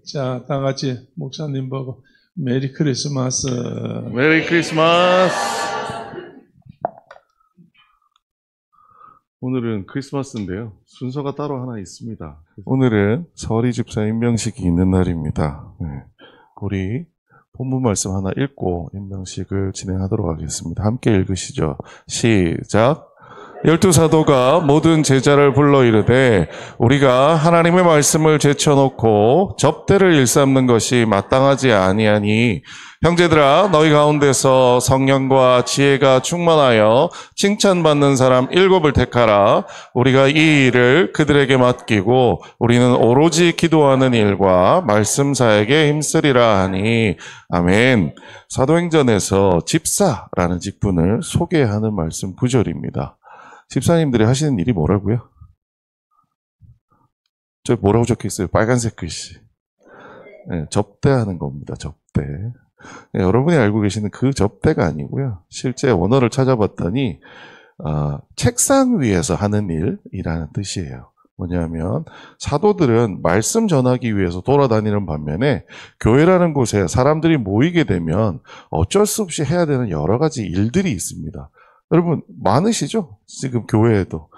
자, 다 같이 목사님 보고 메리 크리스마스. 메리 크리스마스. 오늘은 크리스마스인데요. 순서가 따로 하나 있습니다. 오늘은 서리 집사 임명식이 있는 날입니다. 우리 본문 말씀 하나 읽고 임명식을 진행하도록 하겠습니다. 함께 읽으시죠. 시작. 12사도가 모든 제자를 불러 이르되 우리가 하나님의 말씀을 제쳐놓고 접대를 일삼는 것이 마땅하지 아니하니 형제들아 너희 가운데서 성령과 지혜가 충만하여 칭찬받는 사람 7을 택하라. 우리가 이 일을 그들에게 맡기고 우리는 오로지 기도하는 일과 말씀사에게 힘쓰리라 하니 아멘. 사도행전에서 집사라는 직분을 소개하는 말씀 구절입니다. 집사님들이 하시는 일이 뭐라고요? 저 뭐라고 적혀있어요? 빨간색 글씨. 네, 접대하는 겁니다. 접대. 네, 여러분이 알고 계시는 그 접대가 아니고요. 실제 원어를 찾아봤더니 책상 위에서 하는 일이라는 뜻이에요. 뭐냐면 사도들은 말씀 전하기 위해서 돌아다니는 반면에 교회라는 곳에 사람들이 모이게 되면 어쩔 수 없이 해야 되는 여러 가지 일들이 있습니다. 여러분 많으시죠? 지금 교회에도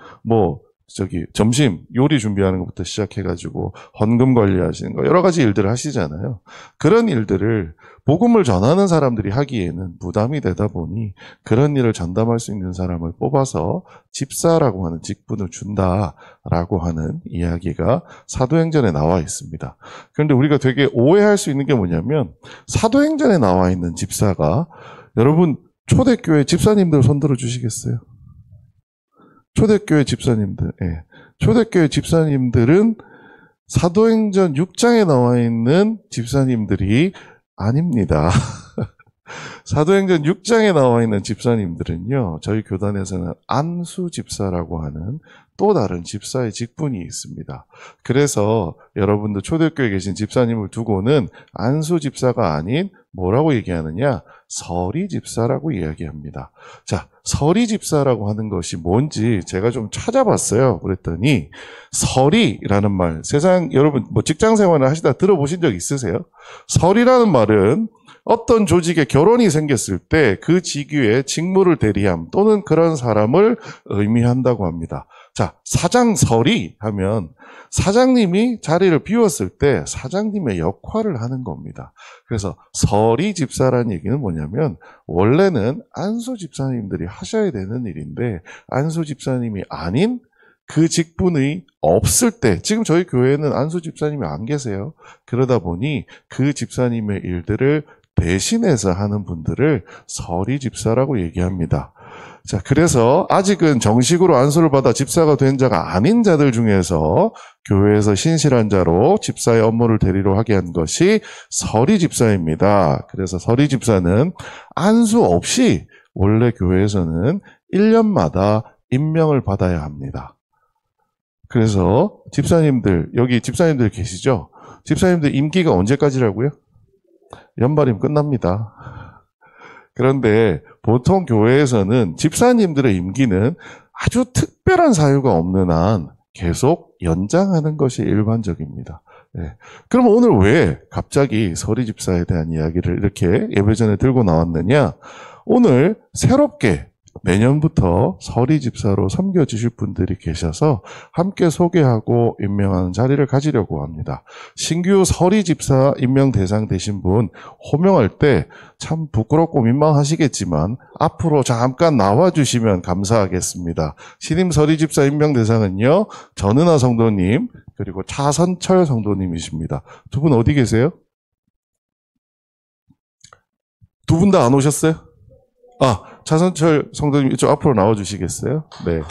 점심 요리 준비하는 것부터 시작해가지고 헌금 관리하시는 거 여러 가지 일들을 하시잖아요. 그런 일들을 복음을 전하는 사람들이 하기에는 부담이 되다 보니 그런 일을 전담할 수 있는 사람을 뽑아서 집사라고 하는 직분을 준다라고 하는 이야기가 사도행전에 나와 있습니다. 그런데 우리가 되게 오해할 수 있는 게 뭐냐면 사도행전에 나와 있는 집사가 여러분 초대교회 집사님들 손들어 주시겠어요? 초대교회 집사님들. 예. 초대교회 집사님들은 사도행전 6장에 나와 있는 집사님들이 아닙니다. 사도행전 6장에 나와 있는 집사님들은요, 저희 교단에서는 안수 집사라고 하는 또 다른 집사의 직분이 있습니다. 그래서 여러분들 초대교회에 계신 집사님을 두고는 안수 집사가 아닌 뭐라고 얘기하느냐? 서리 집사라고 이야기합니다. 자, 서리 집사라고 하는 것이 뭔지 제가 좀 찾아봤어요. 그랬더니 서리라는 말, 여러분 직장 생활을 하시다 들어보신 적 있으세요? 서리라는 말은 어떤 조직에 결혼이 생겼을 때 그 직위에 직무를 대리함 또는 그런 사람을 의미한다고 합니다. 자, 사장서리 하면 사장님이 자리를 비웠을 때 사장님의 역할을 하는 겁니다. 그래서 서리 집사라는 얘기는 뭐냐면 원래는 안수 집사님들이 하셔야 되는 일인데 안수 집사님이 아닌 그 직분이 없을 때, 지금 저희 교회에는 안수 집사님이 안 계세요. 그러다 보니 그 집사님의 일들을 대신해서 하는 분들을 서리 집사라고 얘기합니다. 자, 그래서 아직은 정식으로 안수를 받아 집사가 된 자가 아닌 자들 중에서 교회에서 신실한 자로 집사의 업무를 대리로 하게 한 것이 서리 집사입니다. 그래서 서리 집사는 안수 없이 원래 교회에서는 1년마다 임명을 받아야 합니다. 그래서 집사님들, 여기 집사님들 계시죠? 집사님들 임기가 언제까지라고요? 연말이면 끝납니다. 그런데 보통 교회에서는 집사님들의 임기는 아주 특별한 사유가 없는 한 계속 연장하는 것이 일반적입니다. 네. 그럼 오늘 왜 갑자기 서리 집사에 대한 이야기를 이렇게 예배전에 들고 나왔느냐? 오늘 새롭게 내년부터 서리 집사로 섬겨주실 분들이 계셔서 함께 소개하고 임명하는 자리를 가지려고 합니다. 신규 서리 집사 임명 대상 되신 분 호명할 때 참 부끄럽고 민망하시겠지만 앞으로 잠깐 나와주시면 감사하겠습니다. 신임 서리 집사 임명 대상은요, 전은아 성도님 그리고 차선철 성도님이십니다. 두 분 어디 계세요? 두 분 다 안 오셨어요? 차선철 성도님 이쪽 앞으로 나와주시겠어요? 네.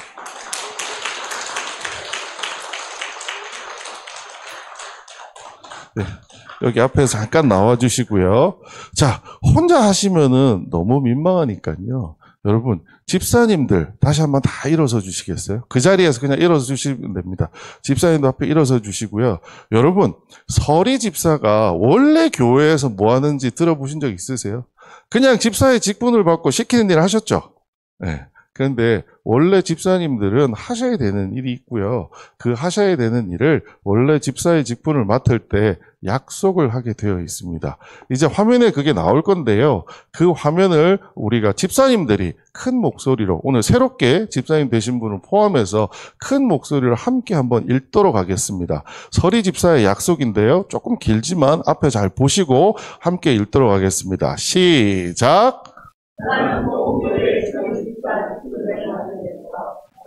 네. 여기 앞에서 잠깐 나와주시고요. 자, 혼자 하시면은 너무 민망하니까요. 여러분, 집사님들 다시 한번 다 일어서 주시겠어요? 그 자리에서 그냥 일어서 주시면 됩니다. 집사님도 앞에 일어서 주시고요. 여러분, 서리 집사가 원래 교회에서 뭐 하는지 들어보신 적 있으세요? 그냥 집사의 직분을 받고 시키는 일을 하셨죠? 네. 그런데 원래 집사님들은 하셔야 되는 일이 있고요. 그 하셔야 되는 일을 원래 집사의 직분을 맡을 때 약속을 하게 되어 있습니다. 이제 화면에 그게 나올 건데요. 그 화면을 우리가 집사님들이 큰 목소리로, 오늘 새롭게 집사님 되신 분을 포함해서 큰 목소리로 함께 한번 읽도록 하겠습니다. 서리 집사의 약속인데요. 조금 길지만 앞에 잘 보시고 함께 읽도록 하겠습니다. 시작! 나는 모험교를 서리 집사 직분을 맡으면서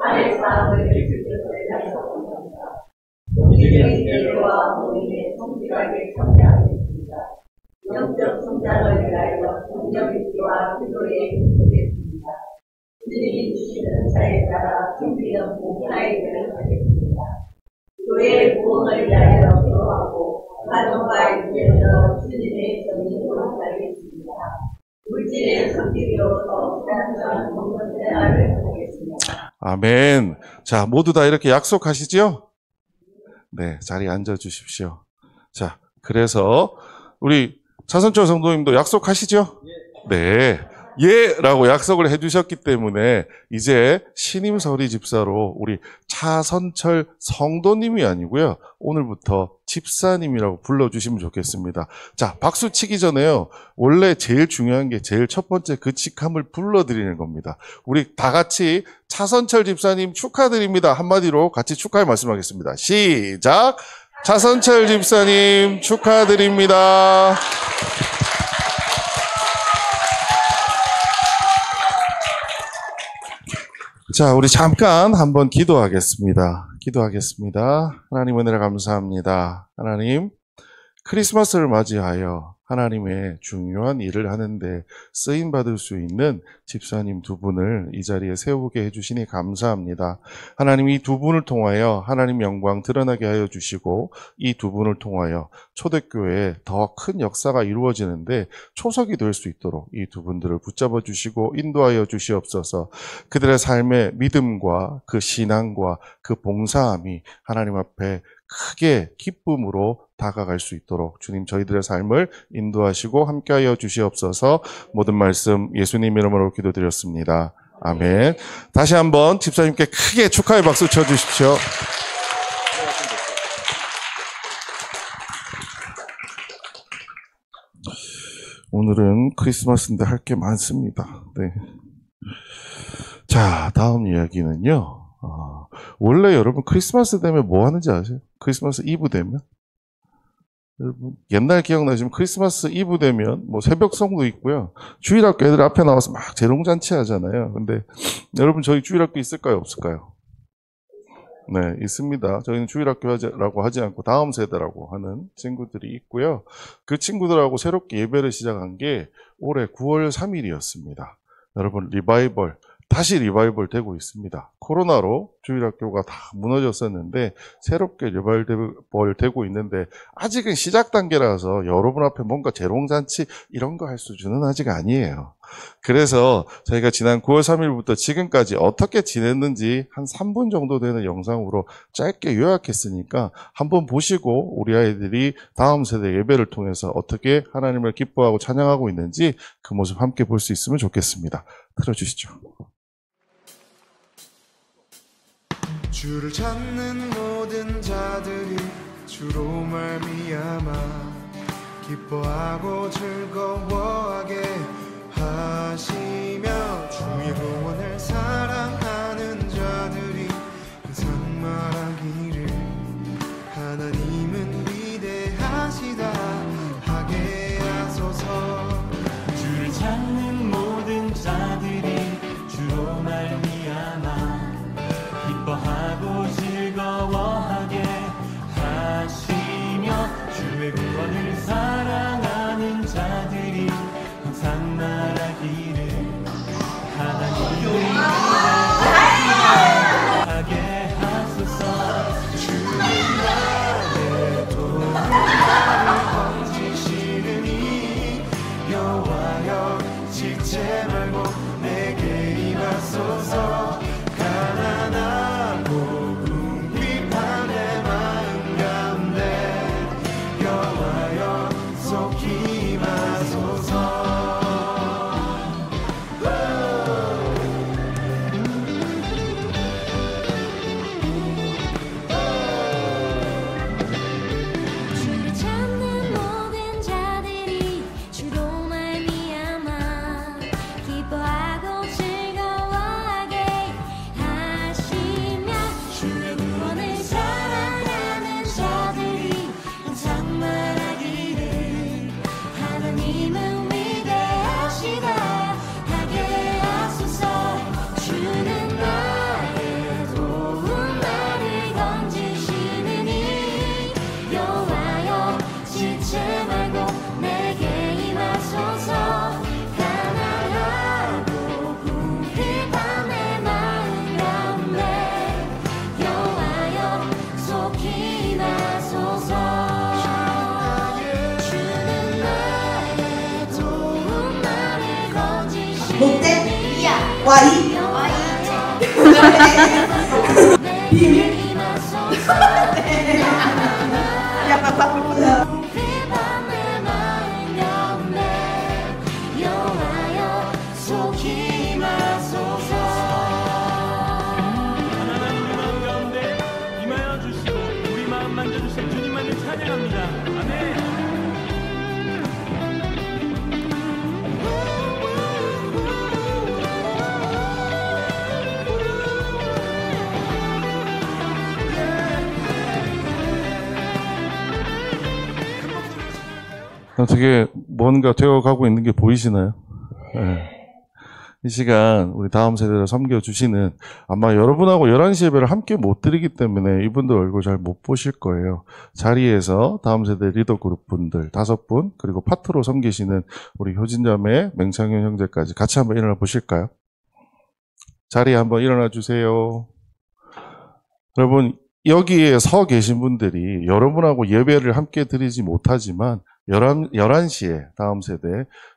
아래 사항을 읽을 약속합니다. 종교적인 예배와 모임에 성실하게 참여하겠습니다. 영적 성장을 위하여 동력있기와 기도에 힘쓰겠습니다. 주님이 주시는 은사에 따라 준비된 복음의 일을 하겠습니다. 교회의 구원을 위하여 기도하고 가정과 인재에서 주님의 정의로 살겠습니다. 물질의 성질이 없어 단순한 먹는 생활을 하겠습니다. 아멘. 자, 모두 다 이렇게 약속하시죠? 네, 자리에 앉아 주십시오. 자, 그래서 우리 차선철 성도님도 약속하시죠? 네. 예! 라고 약속을 해주셨기 때문에 이제 신임 서리 집사로 우리 차선철 성도님이 아니고요. 오늘부터 집사님이라고 불러주시면 좋겠습니다. 자, 박수 치기 전에요. 원래 제일 중요한 게 제일 첫 번째 그 직함을 불러드리는 겁니다. 우리 다 같이 차선철 집사님 축하드립니다. 한마디로 같이 축하의 말씀하겠습니다. 시작! 차선철 집사님 축하드립니다. 자, 우리 잠깐 한번 기도하겠습니다. 하나님 은혜를 감사합니다. 하나님, 크리스마스를 맞이하여 하나님의 중요한 일을 하는데 쓰임받을 수 있는 집사님 두 분을 이 자리에 세우게 해주시니 감사합니다. 하나님, 이 두 분을 통하여 하나님 영광 드러나게 하여 주시고 이 두 분을 통하여 초대교회에 더 큰 역사가 이루어지는데 초석이 될 수 있도록 이 두 분들을 붙잡아 주시고 인도하여 주시옵소서. 그들의 삶의 믿음과 그 신앙과 그 봉사함이 하나님 앞에 크게 기쁨으로 다가갈 수 있도록 주님 저희들의 삶을 인도하시고 함께하여 주시옵소서. 모든 말씀 예수님 이름으로 기도드렸습니다. 아멘. 다시 한번 집사님께 크게 축하의 박수 쳐주십시오. 오늘은 크리스마스인데 할 게 많습니다. 네. 자, 다음 이야기는요. 원래 여러분 크리스마스 되면 뭐 하는지 아세요? 크리스마스 이브 되면? 여러분 옛날 기억나시면 크리스마스 이브 되면 뭐 새벽성도 있고요. 주일학교 애들 앞에 나와서 막 재롱잔치 하잖아요. 근데 여러분 저희 주일학교 있을까요? 없을까요? 네, 있습니다. 저희는 주일학교라고 하지 않고 다음 세대라고 하는 친구들이 있고요. 그 친구들하고 새롭게 예배를 시작한 게 올해 9월 3일이었습니다. 여러분 다시 리바이벌 되고 있습니다. 코로나로 주일학교가 다 무너졌었는데 새롭게 리바이벌 되고 있는데 아직은 시작 단계라서 여러분 앞에 뭔가 재롱잔치 이런 거 할 수준은 아직 아니에요. 그래서 저희가 지난 9월 3일부터 지금까지 어떻게 지냈는지 한 3분 정도 되는 영상으로 짧게 요약했으니까 한번 보시고 우리 아이들이 다음 세대 예배를 통해서 어떻게 하나님을 기뻐하고 찬양하고 있는지 그 모습 함께 볼 수 있으면 좋겠습니다. 틀어주시죠. 주를 찾는 모든 자들이 주로 말미암아 기뻐하고 즐거워하게 하시며 주의 구원을 사랑하는 자들이 항상 말하기를 하나님은 위대하시다 하게 하소서. 주를 찾는 모든 자들이 주로 말미암아 기뻐하고 즐거워하게 하시며 주의 구원을 사랑하는 자들이 항상 말하기를 하나님은 지체 말고 내게 임하소서. 가난하고 궁핍한 내 마음 가운데 여호와여 속히 임하소서. 주는 나의 도움 나를 건지시니 목대 이야 와이 내게 임하소서. 약간 바쁘구나. 궁핍한 내 마음 가운데 여호와여 속히 임하소서. 하나님의 마음 가운데 임하여 주시고 우리 마음 만져주신 주님만을 찬양합니다. 아멘. 되게 뭔가 되어가고 있는 게 보이시나요? 네. 이 시간 우리 다음 세대를 섬겨주시는 아마 여러분하고 11시 예배를 함께 못 드리기 때문에 이분들 얼굴 잘 못 보실 거예요. 자리에서 다음 세대 리더 그룹 분들 5분 그리고 파트로 섬기시는 우리 효진자매 맹창현 형제까지 같이 한번 일어나 보실까요? 자리에 한번 일어나 주세요. 여러분 여기에 서 계신 분들이 여러분하고 예배를 함께 드리지 못하지만 11시에 다음 세대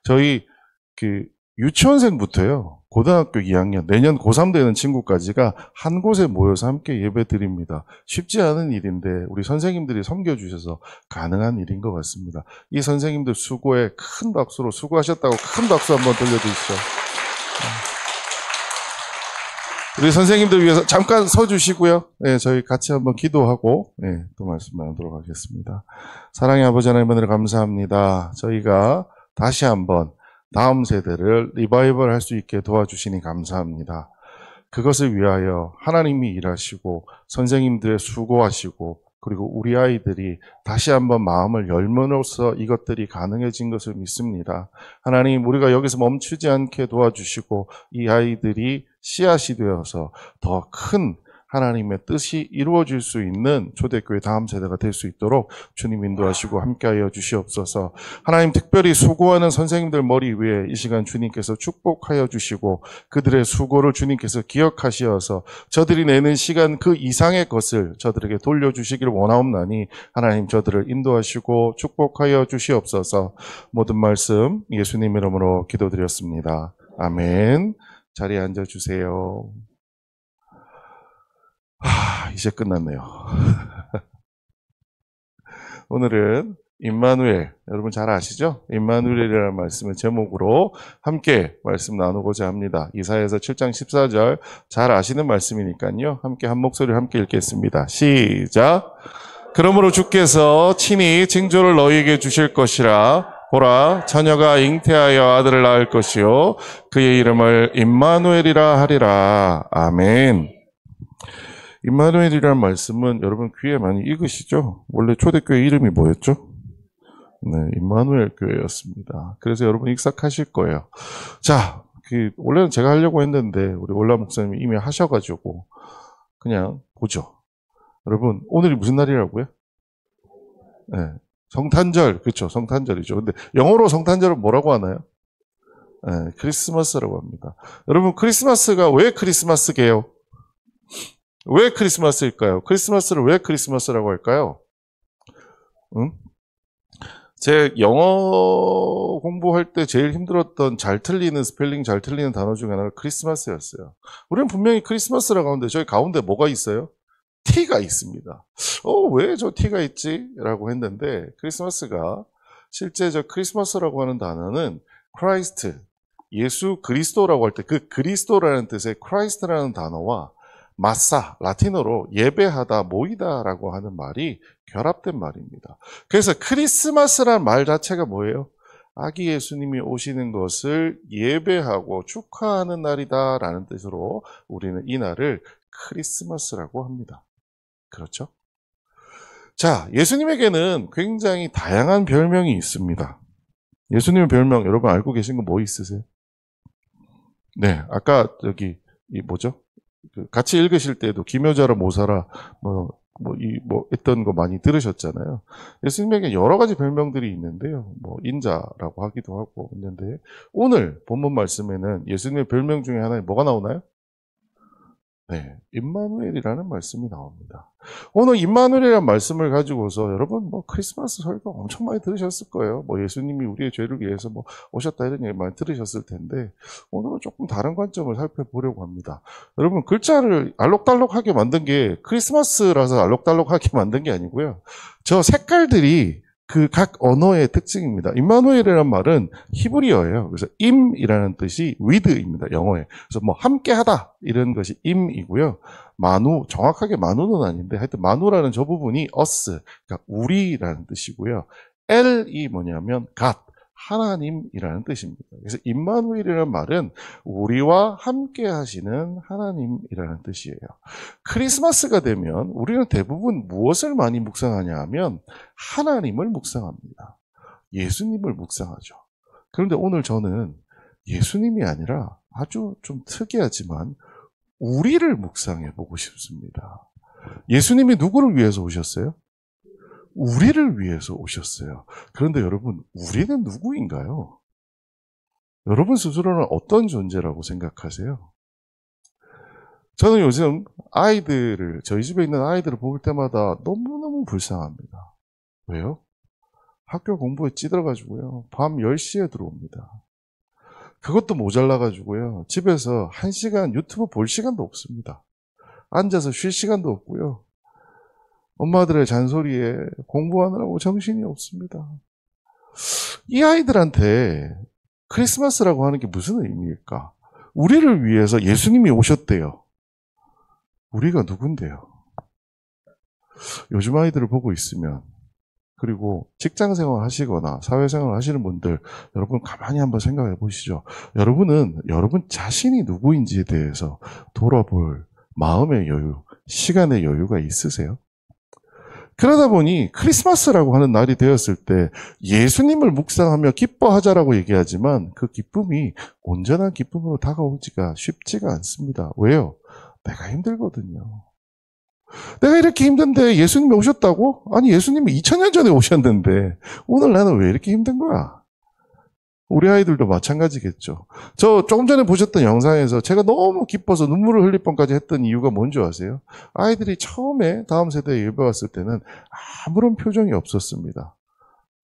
저희 유치원생부터요 고등학교 2학년 내년 고3 되는 친구까지가 한 곳에 모여서 함께 예배 드립니다. 쉽지 않은 일인데 우리 선생님들이 섬겨주셔서 가능한 일인 것 같습니다. 이 선생님들 수고에 큰 박수로 수고하셨다고 큰 박수 한번 돌려주시죠. 우리 선생님들 위해서 잠깐 서주시고요. 네, 저희 같이 한번 기도하고 네, 또 말씀 나누도록 하겠습니다. 사랑의 아버지 하나님 은혜를 감사합니다. 저희가 다시 한번 다음 세대를 리바이벌 할 수 있게 도와주시니 감사합니다. 그것을 위하여 하나님이 일하시고 선생님들의 수고하시고 그리고 우리 아이들이 다시 한번 마음을 열므로써 이것들이 가능해진 것을 믿습니다. 하나님 우리가 여기서 멈추지 않게 도와주시고 이 아이들이 씨앗이 되어서 더 큰 하나님의 뜻이 이루어질 수 있는 초대교회 다음 세대가 될 수 있도록 주님 인도하시고 함께하여 주시옵소서. 하나님 특별히 수고하는 선생님들 머리 위에 이 시간 주님께서 축복하여 주시고 그들의 수고를 주님께서 기억하시어서 저들이 내는 시간 그 이상의 것을 저들에게 돌려주시길 원하옵나니 하나님 저들을 인도하시고 축복하여 주시옵소서. 모든 말씀 예수님 이름으로 기도드렸습니다. 아멘. 자리에 앉아주세요. 이제 끝났네요. 오늘은 임마누엘, 여러분 잘 아시죠? 임마누엘이라는 말씀을 제목으로 함께 말씀 나누고자 합니다. 이사야서 7장 14절 잘 아시는 말씀이니까요. 함께 한 목소리로 함께 읽겠습니다. 시작! 그러므로 주께서 친히 징조를 너희에게 주실 것이라. 보라, 처녀가 잉태하여 아들을 낳을 것이요 그의 이름을 임마누엘이라 하리라. 아멘. 임마누엘이라는 말씀은 여러분 귀에 많이 익으시죠? 원래 초대교회 이름이 뭐였죠? 네, 임마누엘 교회였습니다. 그래서 여러분 익숙하실 거예요. 자, 원래는 제가 하려고 했는데 우리 올라 목사님이 이미 하셔가지고 그냥 보죠. 여러분 오늘이 무슨 날이라고요? 네, 성탄절, 그렇죠? 성탄절이죠. 근데 영어로 성탄절은 뭐라고 하나요? 네, 크리스마스라고 합니다. 여러분 크리스마스가 왜 크리스마스게요? 왜 크리스마스일까요? 크리스마스를 왜 크리스마스라고 할까요? 응? 제 영어 공부할 때 제일 힘들었던 잘 틀리는 스펠링 잘 틀리는 단어 중에 하나가 크리스마스였어요. 우리는 분명히 크리스마스라고 하는데 저희 가운데 뭐가 있어요? T가 있습니다. 왜 저 T가 있지? 라고 했는데 크리스마스가 실제 저 크리스마스라고 하는 단어는 크라이스트, 예수 그리스도라고 할 때 그 그리스도라는 뜻의 크라이스트라는 단어와 마사, 라틴어로 예배하다, 모이다라고 하는 말이 결합된 말입니다. 그래서 크리스마스란 말 자체가 뭐예요? 아기 예수님이 오시는 것을 예배하고 축하하는 날이다라는 뜻으로 우리는 이 날을 크리스마스라고 합니다. 그렇죠? 자, 예수님에게는 굉장히 다양한 별명이 있습니다. 예수님의 별명 여러분 알고 계신 거 뭐 있으세요? 네, 아까 여기 이 뭐죠? 같이 읽으실 때도 기묘자라 모사라 뭐 했던 거 많이 들으셨잖아요. 예수님에게 여러 가지 별명들이 있는데요. 인자라고 하기도 하고 있는데, 오늘 본문 말씀에는 예수님의 별명 중에 하나에 뭐가 나오나요? 네, 임마누엘이라는 말씀이 나옵니다. 오늘 임마누엘이라는 말씀을 가지고서 여러분 크리스마스 설교 엄청 많이 들으셨을 거예요. 예수님이 우리의 죄를 위해서 오셨다 이런 얘기 많이 들으셨을 텐데, 오늘은 조금 다른 관점을 살펴보려고 합니다. 여러분, 글자를 알록달록하게 만든 게 크리스마스라서 알록달록하게 만든 게 아니고요. 저 색깔들이 그 각 언어의 특징입니다. 임마누엘이라는 말은 히브리어예요. 그래서 임이라는 뜻이 with입니다. 영어에. 그래서 함께하다 이런 것이 임이고요. 마누, 정확하게 마누는 아닌데 하여튼 마누라는 저 부분이 us, 그러니까 우리라는 뜻이고요. el이 뭐냐면 God, 하나님이라는 뜻입니다. 그래서 임마누엘이라는 말은 우리와 함께 하시는 하나님이라는 뜻이에요. 크리스마스가 되면 우리는 대부분 무엇을 많이 묵상하냐 하면 하나님을 묵상합니다. 예수님을 묵상하죠. 그런데 오늘 저는 예수님이 아니라 아주 좀 특이하지만 우리를 묵상해 보고 싶습니다. 예수님이 누구를 위해서 오셨어요? 우리를 위해서 오셨어요. 그런데 여러분, 우리는 누구인가요? 여러분 스스로는 어떤 존재라고 생각하세요? 저는 요즘 저희 집에 있는 아이들을 볼 때마다 너무너무 불쌍합니다. 왜요? 학교 공부에 찌들어가지고요. 밤 10시에 들어옵니다. 그것도 모자라가지고요. 집에서 1시간 유튜브 볼 시간도 없습니다. 앉아서 쉴 시간도 없고요. 엄마들의 잔소리에 공부하느라고 정신이 없습니다. 이 아이들한테 크리스마스라고 하는 게 무슨 의미일까? 우리를 위해서 예수님이 오셨대요. 우리가 누군데요? 요즘 아이들을 보고 있으면, 그리고 직장생활 하시거나 사회생활 하시는 분들, 여러분 가만히 한번 생각해 보시죠. 여러분은 여러분 자신이 누구인지에 대해서 돌아볼 마음의 여유, 시간의 여유가 있으세요? 그러다 보니 크리스마스라고 하는 날이 되었을 때 예수님을 묵상하며 기뻐하자라고 얘기하지만 그 기쁨이 온전한 기쁨으로 다가오지가 쉽지가 않습니다. 왜요? 내가 힘들거든요. 내가 이렇게 힘든데 예수님이 오셨다고? 아니, 예수님이 2000년 전에 오셨는데 오늘 나는 왜 이렇게 힘든 거야? 우리 아이들도 마찬가지겠죠. 저 조금 전에 보셨던 영상에서 제가 너무 기뻐서 눈물을 흘릴 뻔까지 했던 이유가 뭔지 아세요? 아이들이 처음에 다음 세대에 예배 왔을 때는 아무런 표정이 없었습니다.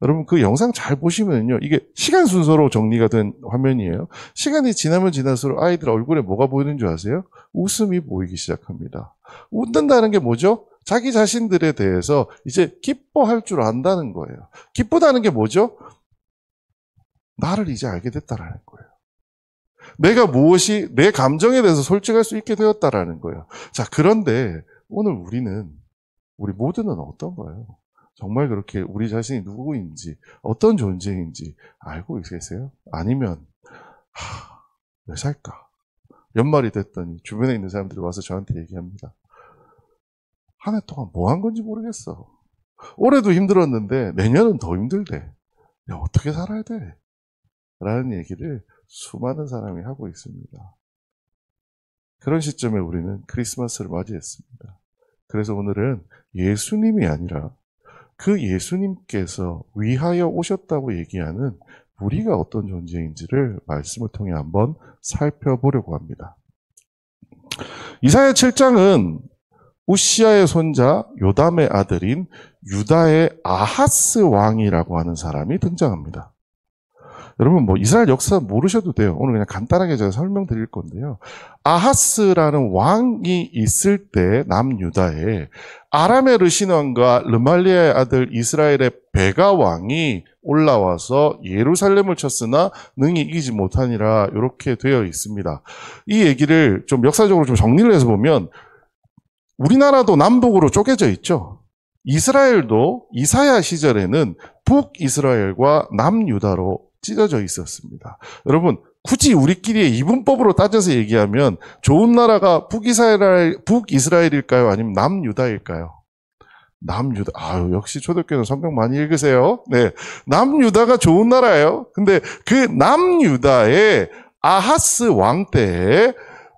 여러분 그 영상 잘 보시면요, 이게 시간 순서로 정리가 된 화면이에요. 시간이 지나면 지날수록 아이들 얼굴에 뭐가 보이는 줄 아세요? 웃음이 보이기 시작합니다. 웃는다는 게 뭐죠? 자기 자신들에 대해서 이제 기뻐할 줄 안다는 거예요. 기쁘다는 게 뭐죠? 나를 이제 알게 됐다라는 거예요. 내가 무엇이, 내 감정에 대해서 솔직할 수 있게 되었다라는 거예요. 자, 그런데 오늘 우리 모두는 어떤가요? 정말 그렇게 우리 자신이 누구인지, 어떤 존재인지 알고 계세요? 아니면, 왜 살까? 연말이 됐더니 주변에 있는 사람들이 와서 저한테 얘기합니다. 한 해 동안 뭐 한 건지 모르겠어. 올해도 힘들었는데 내년은 더 힘들대. 야, 어떻게 살아야 돼? 라는 얘기를 수많은 사람이 하고 있습니다. 그런 시점에 우리는 크리스마스를 맞이했습니다. 그래서 오늘은 예수님이 아니라 그 예수님께서 위하여 오셨다고 얘기하는 우리가 어떤 존재인지를 말씀을 통해 한번 살펴보려고 합니다. 이사야 7장은 우시아의 손자 요담의 아들인 유다의 아하스 왕이라고 하는 사람이 등장합니다. 여러분 이스라엘 역사 모르셔도 돼요. 오늘 그냥 간단하게 제가 설명드릴 건데요. 아하스라는 왕이 있을 때 남유다에 아람의 르신왕과 르말리아의 아들 이스라엘의 베가 왕이 올라와서 예루살렘을 쳤으나 능히 이기지 못하니라, 이렇게 되어 있습니다. 이 얘기를 좀 역사적으로 좀 정리를 해서 보면 우리나라도 남북으로 쪼개져 있죠. 이스라엘도 이사야 시절에는 북이스라엘과 남유다로 찢어져 있었습니다. 여러분, 굳이 우리끼리의 이분법으로 따져서 얘기하면 좋은 나라가 북이스라엘일까요? 아니면 남유다일까요? 남유다. 역시 초대교회는 성경 많이 읽으세요. 네. 남유다가 좋은 나라예요. 근데 그 남유다의 아하스 왕 때에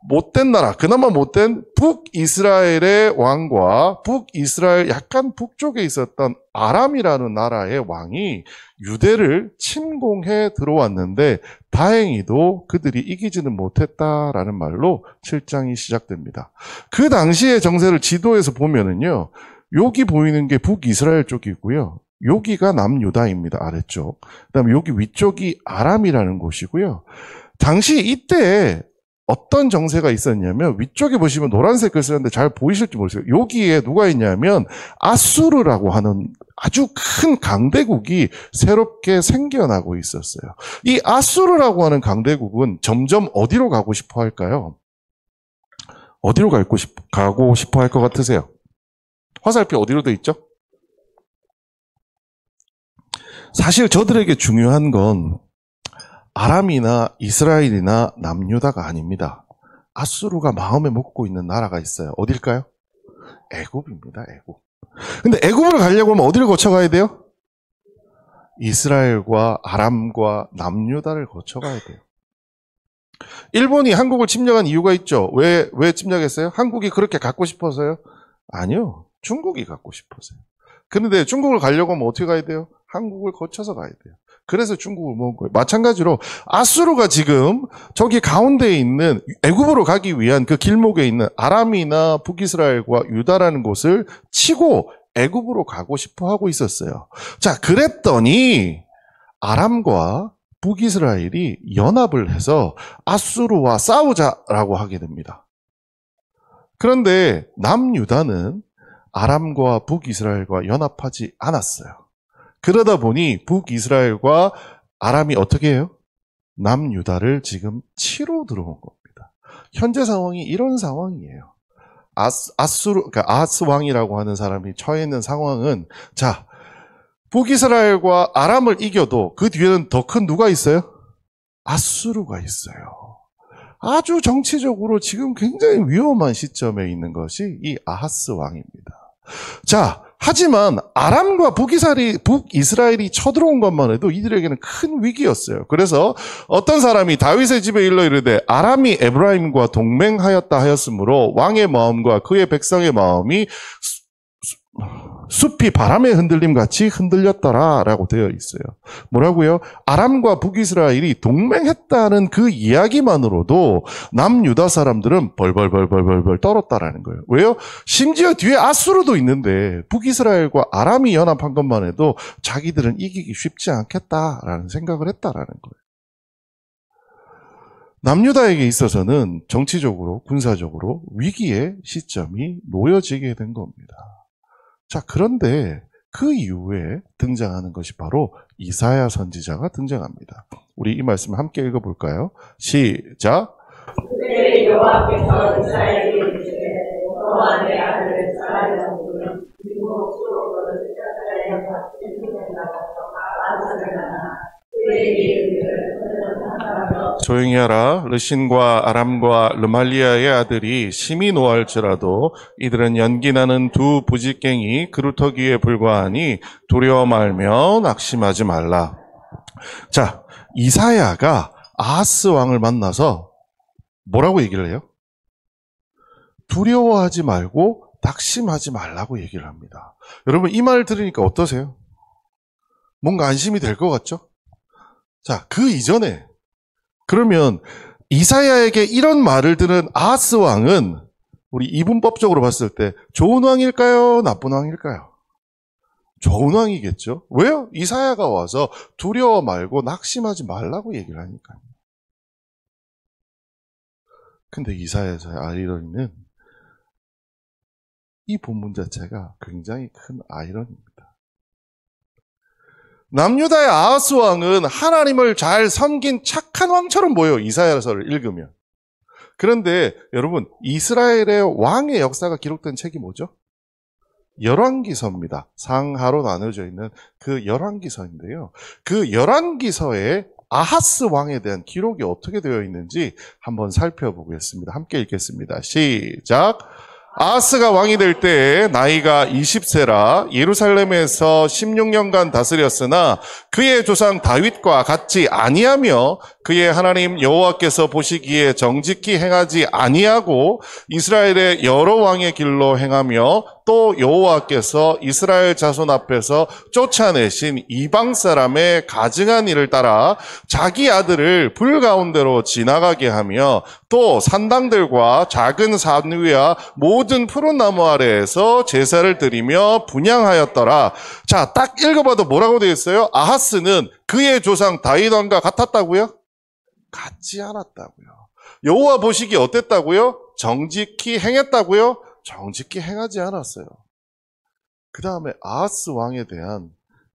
못된 나라, 그나마 못된 북이스라엘의 왕과 북이스라엘 약간 북쪽에 있었던 아람이라는 나라의 왕이 유대를 침공해 들어왔는데 다행히도 그들이 이기지는 못했다라는 말로 7장이 시작됩니다. 그 당시의 정세를 지도에서 보면은요, 여기 보이는 게 북이스라엘 쪽이고요. 여기가 남유다입니다. 아래쪽. 그다음에 여기 위쪽이 아람이라는 곳이고요. 당시 이때 어떤 정세가 있었냐면 위쪽에 보시면 노란색 글 쓰는데 잘 보이실지 모르겠어요. 여기에 누가 있냐면 아수르라고 하는 아주 큰 강대국이 새롭게 생겨나고 있었어요. 이 아수르라고 하는 강대국은 점점 어디로 가고 싶어 할까요? 어디로 가고 싶어 할 것 같으세요? 화살표 어디로 돼 있죠? 사실 저들에게 중요한 건 아람이나 이스라엘이나 남유다가 아닙니다. 아수르가 마음에 먹고 있는 나라가 있어요. 어딜까요? 애굽입니다. 애굽. 근데 애굽을 가려고 하면 어디를 거쳐가야 돼요? 이스라엘과 아람과 남유다를 거쳐가야 돼요. 일본이 한국을 침략한 이유가 있죠. 왜 침략했어요? 한국이 그렇게 갖고 싶어서요? 아니요. 중국이 갖고 싶어서요. 그런데 중국을 가려고 하면 어떻게 가야 돼요? 한국을 거쳐서 가야 돼요. 그래서 중국을 먹은 거예요. 마찬가지로 아수르가 지금 저기 가운데에 있는 애굽으로 가기 위한 그 길목에 있는 아람이나 북이스라엘과 유다라는 곳을 치고 애굽으로 가고 싶어 하고 있었어요. 자, 그랬더니 아람과 북이스라엘이 연합을 해서 아수르와 싸우자라고 하게 됩니다. 그런데 남유다는 아람과 북이스라엘과 연합하지 않았어요. 그러다 보니 북이스라엘과 아람이 어떻게 해요? 남유다를 지금 치러 들어온 겁니다. 현재 상황이 이런 상황이에요. 그러니까 아하스 왕이라고 하는 사람이 처해 있는 상황은, 자, 북이스라엘과 아람을 이겨도 그 뒤에는 더 큰 누가 있어요? 아수르가 있어요. 아주 정치적으로 지금 굉장히 위험한 시점에 있는 것이 이 아하스 왕입니다. 자, 하지만 아람과 북이스라엘이 쳐들어온 것만 해도 이들에게는 큰 위기였어요. 그래서 어떤 사람이 다윗의 집에 일러 이르되 아람이 에브라임과 동맹하였다 하였으므로 왕의 마음과 그의 백성의 마음이 숲이 바람의 흔들림 같이 흔들렸더라 라고 되어 있어요. 뭐라고요? 아람과 북이스라엘이 동맹했다는 그 이야기만으로도 남유다 사람들은 벌벌 떨었다라는 거예요. 왜요? 심지어 뒤에 아수르도 있는데 북이스라엘과 아람이 연합한 것만 해도 자기들은 이기기 쉽지 않겠다라는 생각을 했다라는 거예요. 남유다에게 있어서는 정치적으로, 군사적으로 위기의 시점이 놓여지게 된 겁니다. 자, 그런데 그 이후에 등장하는 것이 바로 이사야 선지자가 등장합니다. 우리 이 말씀을 함께 읽어볼까요? 시작. 그때 여호와께서 이스라엘에게 이르시되 너와 내 아들 사라의 성부는 미국 수로를 이스라엘에 같이 생겨나서 아스르나 그에게 이르기를 조용히 하라. 르신과 아람과 르말리아의 아들이 심히 노할지라도 이들은 연기나는 두 부직갱이 그루터기에 불과하니 두려워 말며 낙심하지 말라. 자, 이사야가 아하스 왕을 만나서 뭐라고 얘기를 해요? 두려워하지 말고 낙심하지 말라고 얘기를 합니다. 여러분, 이 말 들으니까 어떠세요? 뭔가 안심이 될 것 같죠? 자, 그 이전에 그러면 이사야에게 이런 말을 들은 아하스 왕은 우리 이분법적으로 봤을 때 좋은 왕일까요? 나쁜 왕일까요? 좋은 왕이겠죠. 왜요? 이사야가 와서 두려워 말고 낙심하지 말라고 얘기를 하니까요. 근데 이사야에서의 아이러니는 이 본문 자체가 굉장히 큰 아이러니입니다. 남유다의 아하스 왕은 하나님을 잘 섬긴 착한 왕처럼 보여요. 이사야서를 읽으면. 그런데 여러분, 이스라엘의 왕의 역사가 기록된 책이 뭐죠? 열왕기서입니다. 상하로 나눠져 있는 그 열왕기서인데요. 그 열왕기서에 아하스 왕에 대한 기록이 어떻게 되어 있는지 한번 살펴보겠습니다. 함께 읽겠습니다. 시작. 아하스가 왕이 될 때에 나이가 20세라 예루살렘에서 16년간 다스렸으나 그의 조상 다윗과 같지 아니하며 그의 하나님 여호와께서 보시기에 정직히 행하지 아니하고 이스라엘의 여러 왕의 길로 행하며 또 여호와께서 이스라엘 자손 앞에서 쫓아내신 이방 사람의 가증한 일을 따라 자기 아들을 불 가운데로 지나가게 하며 또 산당들과 작은 산 위와 모든 푸른 나무 아래에서 제사를 드리며 분향하였더라. 자, 딱 읽어봐도 뭐라고 되어 있어요? 아하스는 그의 조상 다윗 왕과 같았다고요? 같지 않았다고요. 여호와 보시기에 어땠다고요? 정직히 행했다고요? 정직히 행하지 않았어요. 그 다음에 아하스 왕에 대한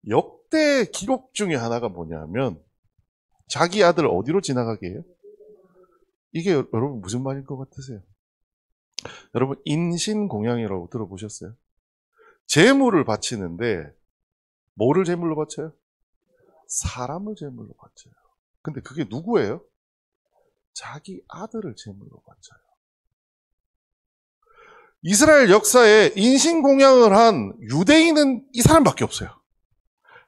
역대 기록 중에 하나가 뭐냐면 자기 아들 어디로 지나가게 해요? 이게 여러분 무슨 말일 것 같으세요? 여러분 인신공양이라고 들어보셨어요? 제물을 바치는데 뭐를 제물로 바쳐요? 사람을 제물로 바쳐요. 근데 그게 누구예요? 자기 아들을 제물로 바쳐요. 이스라엘 역사에 인신공양을 한 유대인은 이 사람밖에 없어요.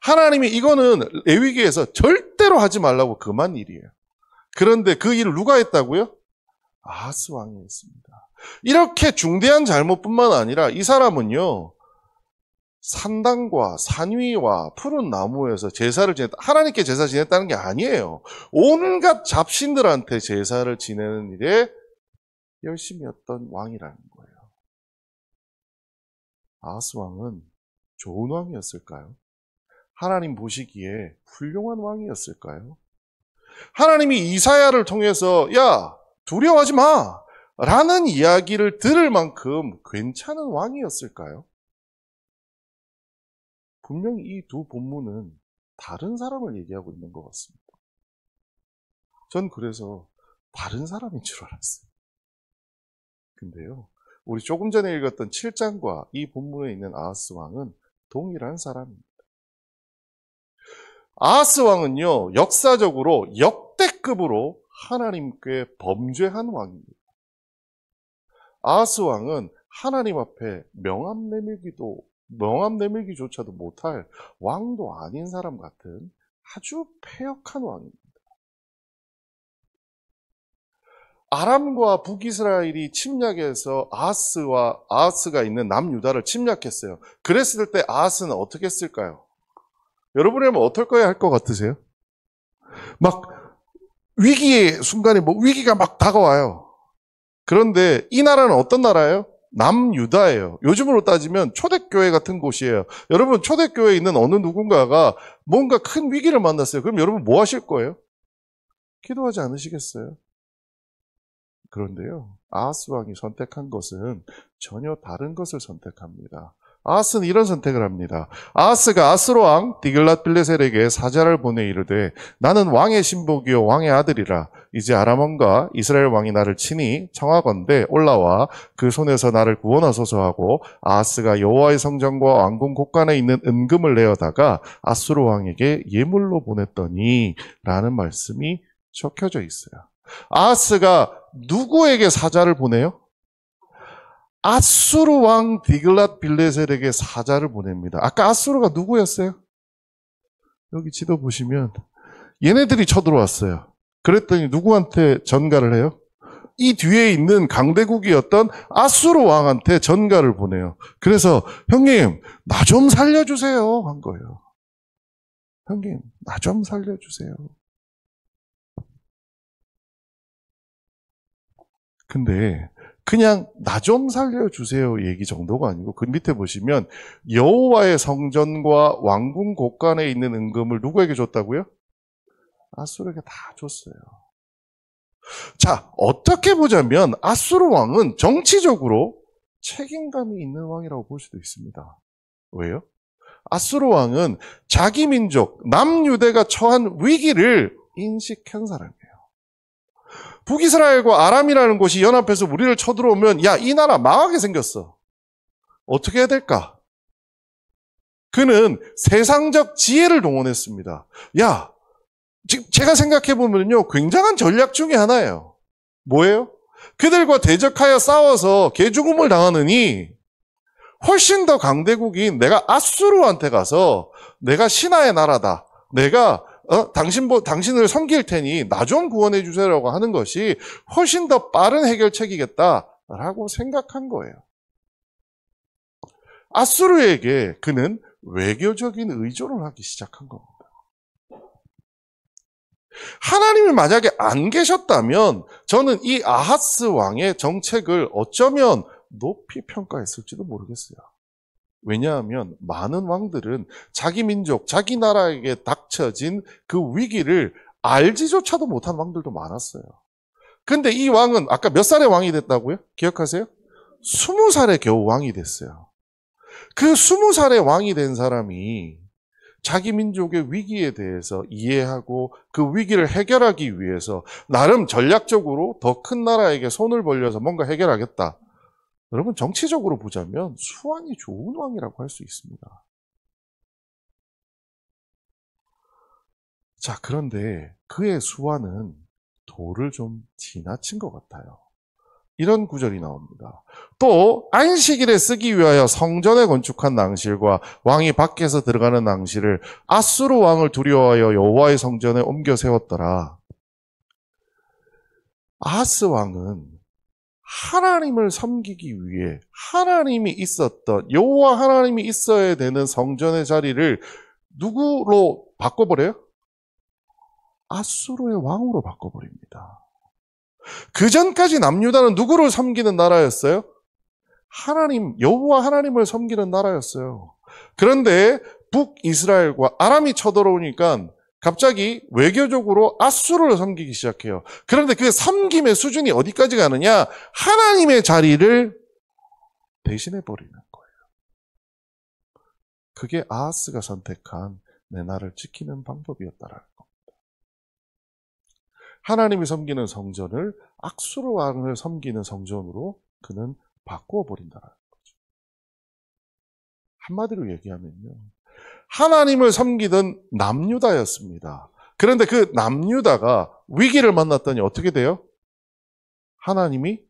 하나님이 이거는 레위기에서 절대로 하지 말라고 금한 일이에요. 그런데 그 일을 누가 했다고요? 아하스 왕이 했습니다. 이렇게 중대한 잘못뿐만 아니라 이 사람은요, 산당과 산위와 푸른 나무에서 제사를 지냈다. 하나님께 제사 지냈다는 게 아니에요. 온갖 잡신들한테 제사를 지내는 일에 열심히 했던 왕이라는 거예요. 아하스 왕은 좋은 왕이었을까요? 하나님 보시기에 훌륭한 왕이었을까요? 하나님이 이사야를 통해서 야, 두려워하지 마! 라는 이야기를 들을 만큼 괜찮은 왕이었을까요? 분명히 이 두 본문은 다른 사람을 얘기하고 있는 것 같습니다. 전 그래서 다른 사람인 줄 알았어요. 근데요, 우리 조금 전에 읽었던 7장과 이 본문에 있는 아하스 왕은 동일한 사람입니다. 아하스 왕은요, 역사적으로 역대급으로 하나님께 범죄한 왕입니다. 아하스 왕은 하나님 앞에 명함 내밀기조차도 못할 왕도 아닌 사람 같은 아주 패역한 왕입니다. 아람과 북이스라엘이 침략해서 아하스가 있는 남유다를 침략했어요. 그랬을 때 아하스는 어떻게 했을까요? 여러분이라면 어떨 할 것 같으세요? 막 위기의 순간에 위기가 막 다가와요. 그런데 이 나라는 어떤 나라예요? 남유다예요. 요즘으로 따지면 초대교회 같은 곳이에요. 여러분 초대교회에 있는 어느 누군가가 뭔가 큰 위기를 만났어요. 그럼 여러분 뭐 하실 거예요? 기도하지 않으시겠어요? 그런데요, 아하스 왕이 선택한 것은 전혀 다른 것을 선택합니다. 아하스는 이런 선택을 합니다. 아하스가 아스로 왕 디글랏빌레셀에게 사자를 보내 이르되 나는 왕의 신복이요 왕의 아들이라. 이제 아람 왕과 이스라엘 왕이 나를 치니 청하건대 올라와 그 손에서 나를 구원하소서 하고 아하스가 여호와의 성전과 왕궁 곳간에 있는 은금을 내어다가 아수르 왕에게 예물로 보냈더니 라는 말씀이 적혀져 있어요. 아하스가 누구에게 사자를 보내요? 아수르 왕 디글랏빌레셀에게 사자를 보냅니다. 아까 아수르가 누구였어요? 여기 지도 보시면 얘네들이 쳐들어왔어요. 그랬더니 누구한테 전가를 해요? 이 뒤에 있는 강대국이었던 아수르 왕한테 전가를 보내요. 그래서 형님, 나 좀 살려주세요 한 거예요. 형님, 나 좀 살려주세요. 근데 그냥 나 좀 살려주세요 얘기 정도가 아니고 그 밑에 보시면 여호와의 성전과 왕궁 곳간에 있는 은금을 누구에게 줬다고요? 아수르에게 다 줬어요. 자, 어떻게 보자면 아수르 왕은 정치적으로 책임감이 있는 왕이라고 볼 수도 있습니다. 왜요? 아수르 왕은 자기 민족 남유대가 처한 위기를 인식한 사람이에요. 북이스라엘과 아람이라는 곳이 연합해서 우리를 쳐들어오면 야, 이 나라 망하게 생겼어. 어떻게 해야 될까? 그는 세상적 지혜를 동원했습니다. 야, 지금 제가 생각해보면요, 굉장한 전략 중에 하나예요. 뭐예요? 그들과 대적하여 싸워서 개죽음을 당하느니 훨씬 더 강대국인 내가 아수르한테 가서 내가 신하의 나라다. 내가 당신을 섬길 테니 나 좀 구원해 주세요라고 하는 것이 훨씬 더 빠른 해결책이겠다라고 생각한 거예요. 아수르에게 그는 외교적인 의존을 하기 시작한 겁니다. 하나님이 만약에 안 계셨다면 저는 이 아하스 왕의 정책을 어쩌면 높이 평가했을지도 모르겠어요. 왜냐하면 많은 왕들은 자기 민족, 자기 나라에게 닥쳐진 그 위기를 알지조차도 못한 왕들도 많았어요. 근데 이 왕은 아까 몇 살에 왕이 됐다고요? 기억하세요? 20살에 겨우 왕이 됐어요. 그 20살에 왕이 된 사람이 자기 민족의 위기에 대해서 이해하고 그 위기를 해결하기 위해서 나름 전략적으로 더 큰 나라에게 손을 벌려서 뭔가 해결하겠다. 여러분 정치적으로 보자면 수완이 좋은 왕이라고 할 수 있습니다. 자, 그런데 그의 수완은 도를 좀 지나친 것 같아요. 이런 구절이 나옵니다. 또 안식일에 쓰기 위하여 성전에 건축한 낭실과 왕이 밖에서 들어가는 낭실을 아수르 왕을 두려워하여 여호와의 성전에 옮겨 세웠더라. 아하스 왕은 하나님을 섬기기 위해 하나님이 있었던 여호와 하나님이 있어야 되는 성전의 자리를 누구로 바꿔버려요? 아수르의 왕으로 바꿔버립니다. 그 전까지 남유다는 누구를 섬기는 나라였어요? 하나님, 여호와 하나님을 섬기는 나라였어요. 그런데 북이스라엘과 아람이 쳐들어오니까 갑자기 외교적으로 아수르를 섬기기 시작해요. 그런데 그 섬김의 수준이 어디까지 가느냐? 하나님의 자리를 대신해 버리는 거예요. 그게 아하스가 선택한 내 나라를 지키는 방법이었다라는 겁니다. 하나님이 섬기는 성전을 아수르 왕을 섬기는 성전으로 그는 바꾸어 버린다라는 거죠. 한마디로 얘기하면요. 하나님을 섬기던 남유다였습니다. 그런데 그 남유다가 위기를 만났더니 어떻게 돼요? 하나님이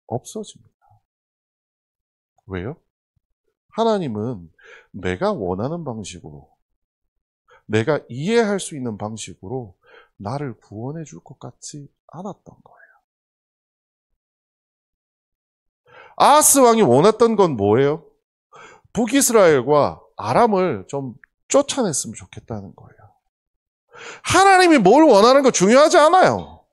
없어집니다. 왜요? 하나님은 내가 원하는 방식으로, 내가 이해할 수 있는 방식으로 나를 구원해 줄 것 같지 않았던 거예요. 아하스 왕이 원했던 건 뭐예요? 북이스라엘과 아람을 좀 쫓아냈으면 좋겠다는 거예요. 하나님이 뭘 원하는 거 중요하지 않아요.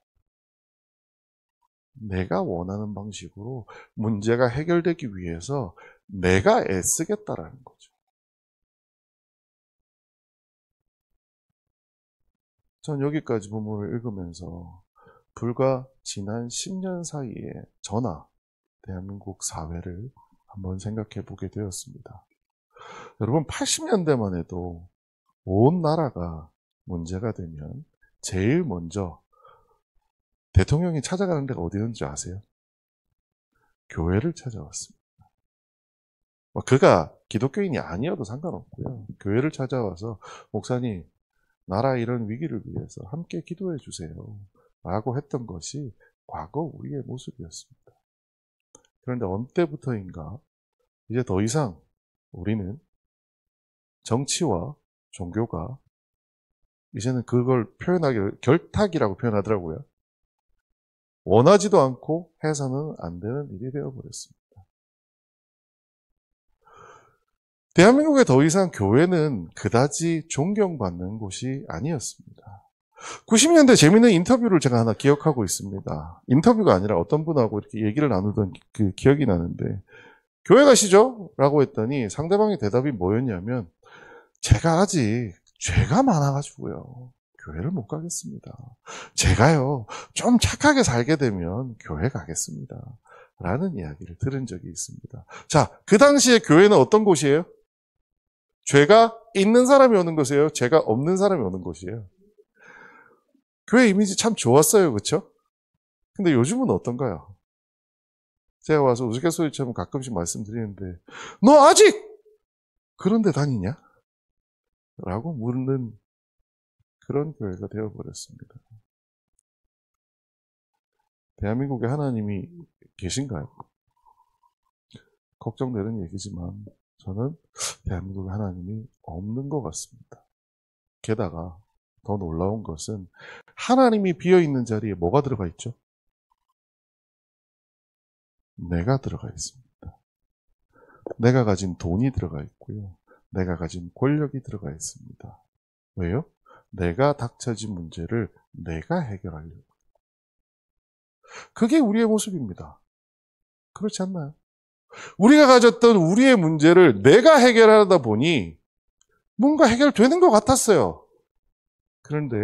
내가 원하는 방식으로 문제가 해결되기 위해서 내가 애쓰겠다라는 거죠. 전 여기까지 본문을 읽으면서 불과 지난 10년 사이에 저나 대한민국 사회를 한번 생각해 보게 되었습니다. 여러분 80년대만 해도 온 나라가 문제가 되면 제일 먼저 대통령이 찾아가는 데가 어디였는지 아세요? 교회를 찾아왔습니다. 그가 기독교인이 아니어도 상관없고요. 교회를 찾아와서 목사님, 나라 이런 위기를 위해서 함께 기도해 주세요. 라고 했던 것이 과거 우리의 모습이었습니다. 그런데 어느 때부터인가 이제 더 이상 우리는 정치와 종교가 이제는 그걸 표현하기를 결탁이라고 표현하더라고요. 원하지도 않고 해서는 안 되는 일이 되어버렸습니다. 대한민국에 더 이상 교회는 그다지 존경받는 곳이 아니었습니다. 90년대 재미있는 인터뷰를 제가 하나 기억하고 있습니다. 인터뷰가 아니라 어떤 분하고 이렇게 얘기를 나누던 그 기억이 나는데, 교회 가시죠? 라고 했더니 상대방의 대답이 뭐였냐면, 제가 아직 죄가 많아가지고요. 교회를 못 가겠습니다. 제가요, 좀 착하게 살게 되면 교회 가겠습니다. 라는 이야기를 들은 적이 있습니다. 자, 그 당시에 교회는 어떤 곳이에요? 죄가 있는 사람이 오는 곳이에요? 죄가 없는 사람이 오는 곳이에요? 교회 이미지 참 좋았어요. 그렇죠? 근데 요즘은 어떤가요? 제가 와서 우스갯소리처럼 가끔씩 말씀드리는데, 너 아직 그런 데 다니냐? 라고 묻는 그런 교회가 되어버렸습니다. 대한민국에 하나님이 계신가요? 걱정되는 얘기지만 저는 대한민국에 하나님이 없는 것 같습니다. 게다가 더 놀라운 것은 하나님이 비어있는 자리에 뭐가 들어가 있죠? 내가 들어가 있습니다. 내가 가진 돈이 들어가 있고요. 내가 가진 권력이 들어가 있습니다. 왜요? 내가 닥쳐진 문제를 내가 해결하려고. 그게 우리의 모습입니다. 그렇지 않나요? 우리가 가졌던 우리의 문제를 내가 해결하다 보니 뭔가 해결되는 것 같았어요. 그런데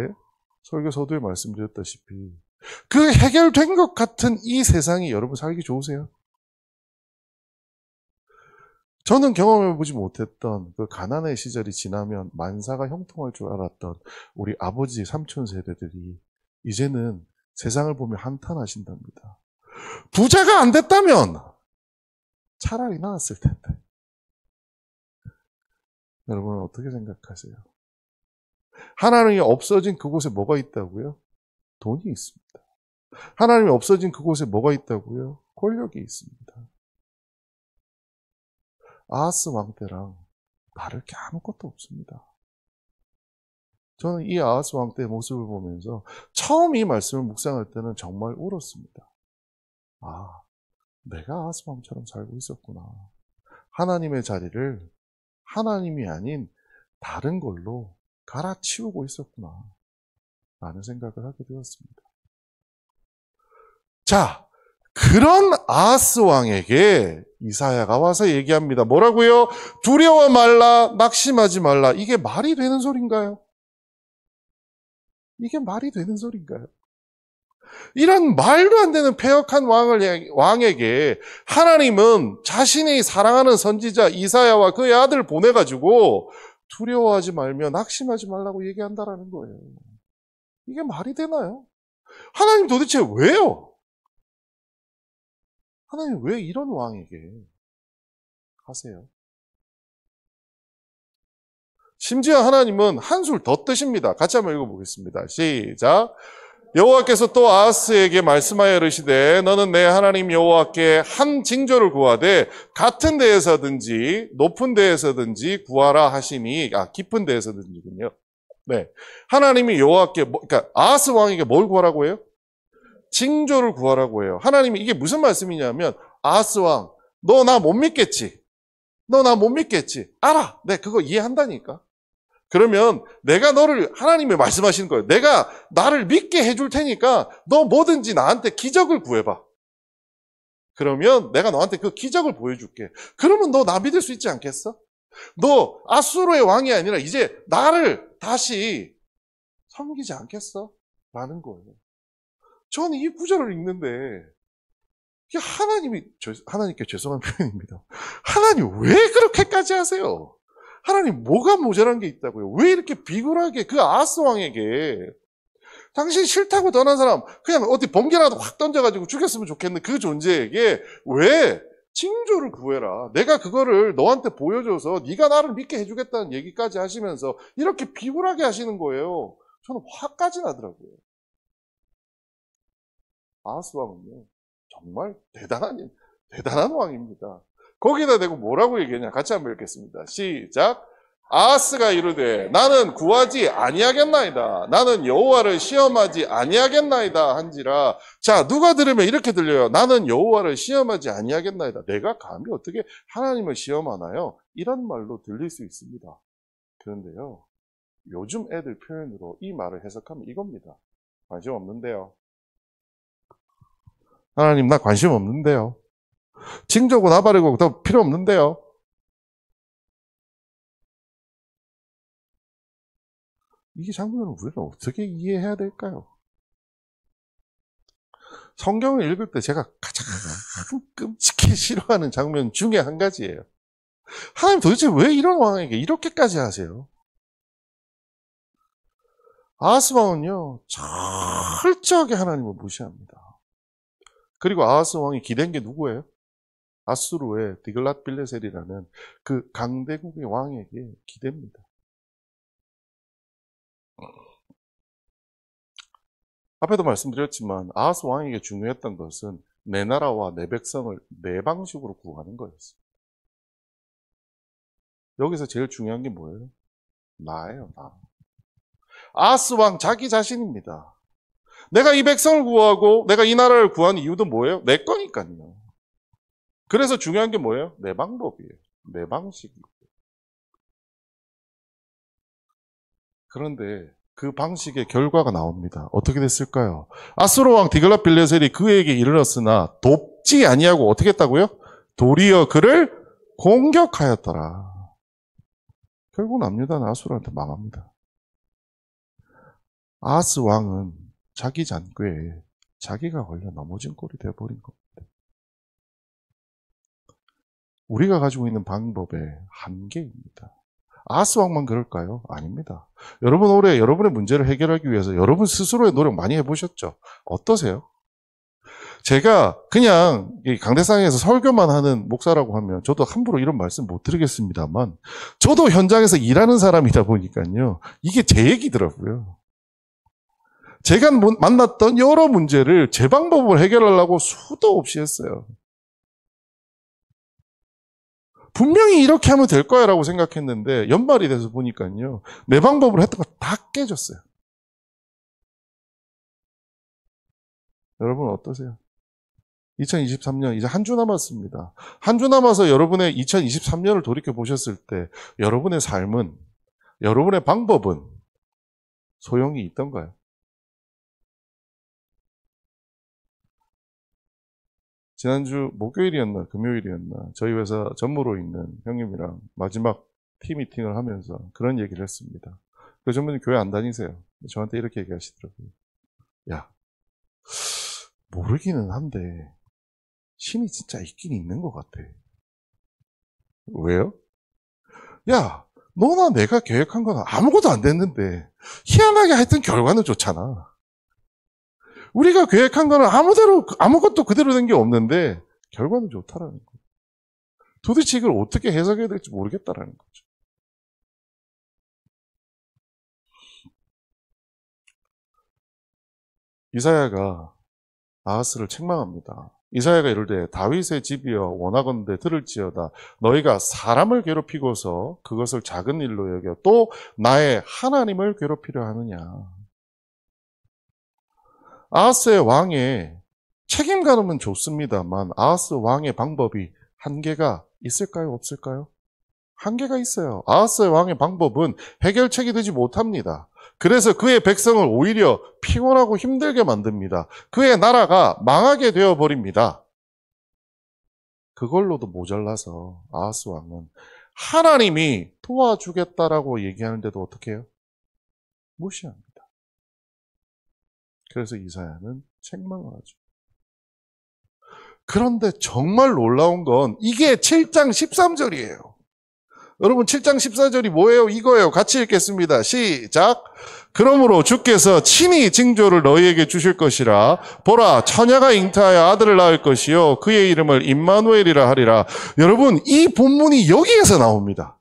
설교 서두에 말씀드렸다시피 그 해결된 것 같은 이 세상이 여러분 살기 좋으세요? 저는 경험해보지 못했던 그 가난의 시절이 지나면 만사가 형통할 줄 알았던 우리 아버지 삼촌 세대들이 이제는 세상을 보며 한탄하신답니다. 부자가 안 됐다면 차라리 나았을 텐데. 여러분은 어떻게 생각하세요? 하나님이 없어진 그곳에 뭐가 있다고요? 돈이 있습니다. 하나님이 없어진 그곳에 뭐가 있다고요? 권력이 있습니다. 아하스 왕 때랑 다를 게 아무것도 없습니다. 저는 이 아하스 왕 때의 모습을 보면서 처음 이 말씀을 묵상할 때는 정말 울었습니다. 아, 내가 아하스 왕처럼 살고 있었구나. 하나님의 자리를 하나님이 아닌 다른 걸로 갈아치우고 있었구나 라는 생각을 하게 되었습니다. 자, 그런 아하스 왕에게 이사야가 와서 얘기합니다. 뭐라고요? 두려워 말라, 낙심하지 말라. 이게 말이 되는 소린가요? 이게 말이 되는 소린가요? 이런 말도 안 되는 패역한 왕에게 하나님은 자신이 사랑하는 선지자 이사야와 그의 아들 보내가지고 두려워하지 말며 낙심하지 말라고 얘기한다라는 거예요. 이게 말이 되나요? 하나님 도대체 왜요? 하나님 왜 이런 왕에게 하세요? 심지어 하나님은 한술 더 뜨십니다. 같이 한번 읽어보겠습니다. 시작. 여호와께서 또 아하스에게 말씀하여 이르시되 너는 내 하나님 여호와께 한 징조를 구하되 같은 데에서든지 높은 데에서든지 구하라 하시니 깊은 데에서든지군요. 네, 하나님이 여호와께 그러니까 아하스 왕에게 뭘 구하라고 해요? 징조를 구하라고 해요. 하나님이 이게 무슨 말씀이냐면 아하스 왕, 너 나 못 믿겠지? 너 나 못 믿겠지? 알아. 네, 그거 이해한다니까. 그러면 내가 너를 하나님이 말씀하시는 거예요. 내가 나를 믿게 해줄 테니까 너 뭐든지 나한테 기적을 구해봐. 그러면 내가 너한테 그 기적을 보여줄게. 그러면 너 나 믿을 수 있지 않겠어? 너 아수르의 왕이 아니라 이제 나를 다시 섬기지 않겠어? 라는 거예요. 저는 이 구절을 읽는데 하나님께 죄송한 표현입니다. 하나님 왜 그렇게까지 하세요? 하나님 뭐가 모자란 게 있다고요? 왜 이렇게 비굴하게 그 아하스 왕에게 당신 싫다고 떠난 사람 그냥 어디 번개라도 확 던져가지고 죽였으면 좋겠는 그 존재에게 왜 징조를 구해라. 내가 그거를 너한테 보여줘서 네가 나를 믿게 해주겠다는 얘기까지 하시면서 이렇게 비굴하게 하시는 거예요. 저는 화까지 나더라고요. 아하스 왕은요 정말 대단한 왕입니다. 거기다 대고 뭐라고 얘기하냐 같이 한번 읽겠습니다. 시작. 아하스가 이르되 나는 구하지 아니하겠나이다. 나는 여호와를 시험하지 아니하겠나이다 한지라. 자, 누가 들으면 이렇게 들려요. 나는 여호와를 시험하지 아니하겠나이다. 내가 감히 어떻게 하나님을 시험하나요? 이런 말로 들릴 수 있습니다. 그런데요, 요즘 애들 표현으로 이 말을 해석하면 이겁니다. 관심 없는데요. 하나님 나 관심 없는데요. 징조고 나발이고 더 필요 없는데요. 이게 장면을 우리가 어떻게 이해해야 될까요? 성경을 읽을 때 제가 가장 끔찍히 싫어하는 장면 중에 한 가지예요. 하나님 도대체 왜 이런 왕에게 이렇게까지 하세요? 아하스 왕은요 철저하게 하나님을 무시합니다. 그리고 아하스 왕이 기댄 게 누구예요? 아수르의 디글랏빌레셀이라는 그 강대국의 왕에게 기댑니다. 앞에도 말씀드렸지만 아하스 왕에게 중요했던 것은 내 나라와 내 백성을 내 방식으로 구하는 거였어요. 여기서 제일 중요한 게 뭐예요? 나예요, 나. 아하스 왕 자기 자신입니다. 내가 이 백성을 구하고 내가 이 나라를 구하는 이유도 뭐예요? 내 거니까요. 그래서 중요한 게 뭐예요? 내 방법이에요. 내 방식이에요. 그런데 그 방식의 결과가 나옵니다. 어떻게 됐을까요? 아수르 왕 디글랏빌레셀이 그에게 이르렀으나 돕지 아니하고 어떻게 했다고요? 도리어 그를 공격하였더라. 결국 남유다는 아수르한테 망합니다. 아하스 왕은 자기 잔꾀에 자기가 걸려 넘어진 꼴이 되어버린 겁니다. 우리가 가지고 있는 방법의 한계입니다. 아하스 왕만 그럴까요? 아닙니다. 여러분 올해 여러분의 문제를 해결하기 위해서 여러분 스스로의 노력 많이 해보셨죠? 어떠세요? 제가 그냥 강대상에서 설교만 하는 목사라고 하면 저도 함부로 이런 말씀 못 드리겠습니다만 저도 현장에서 일하는 사람이다 보니까요. 이게 제 얘기더라고요. 제가 만났던 여러 문제를 제 방법으로 해결하려고 수도 없이 했어요. 분명히 이렇게 하면 될 거야 라고 생각했는데 연말이 돼서 보니까요. 내 방법으로 했던 거 다 깨졌어요. 여러분 어떠세요? 2023년 이제 한 주 남았습니다. 한 주 남아서 여러분의 2023년을 돌이켜 보셨을 때 여러분의 삶은, 여러분의 방법은 소용이 있던가요? 지난주 목요일이었나 금요일이었나 저희 회사 전무로 있는 형님이랑 마지막 팀 미팅을 하면서 그런 얘기를 했습니다. 그 전문님 교회 안 다니세요? 저한테 이렇게 얘기하시더라고요. 야, 모르기는 한데 신이 진짜 있긴 있는 것 같아. 왜요? 야, 너나 내가 계획한 건 아무것도 안 됐는데 희한하게 하여튼 결과는 좋잖아. 우리가 계획한 거는 아무것도 그대로 된 게 없는데 결과는 좋다라는 거예요. 도대체 이걸 어떻게 해석해야 될지 모르겠다라는 거죠. 이사야가 아하스를 책망합니다. 이사야가 이르되 다윗의 집이여 원하건대 들을지어다. 너희가 사람을 괴롭히고서 그것을 작은 일로 여겨 또 나의 하나님을 괴롭히려 하느냐. 아하스의 왕의 책임감은 좋습니다만 아하스 왕의 방법이 한계가 있을까요? 없을까요? 한계가 있어요. 아하스의 왕의 방법은 해결책이 되지 못합니다. 그래서 그의 백성을 오히려 피곤하고 힘들게 만듭니다. 그의 나라가 망하게 되어버립니다. 그걸로도 모자라서 아하스 왕은 하나님이 도와주겠다라고 얘기하는데도 어떻게 해요? 무시합니다. 그래서 이사야는 책망을 하죠. 그런데 정말 놀라운 건 이게 7장 13절이에요. 여러분 7장 14절이 뭐예요? 이거예요. 같이 읽겠습니다. 시작. 그러므로 주께서 친히 징조를 너희에게 주실 것이라. 보라, 처녀가 잉태하여 아들을 낳을 것이요 그의 이름을 임마누엘이라 하리라. 여러분 이 본문이 여기에서 나옵니다.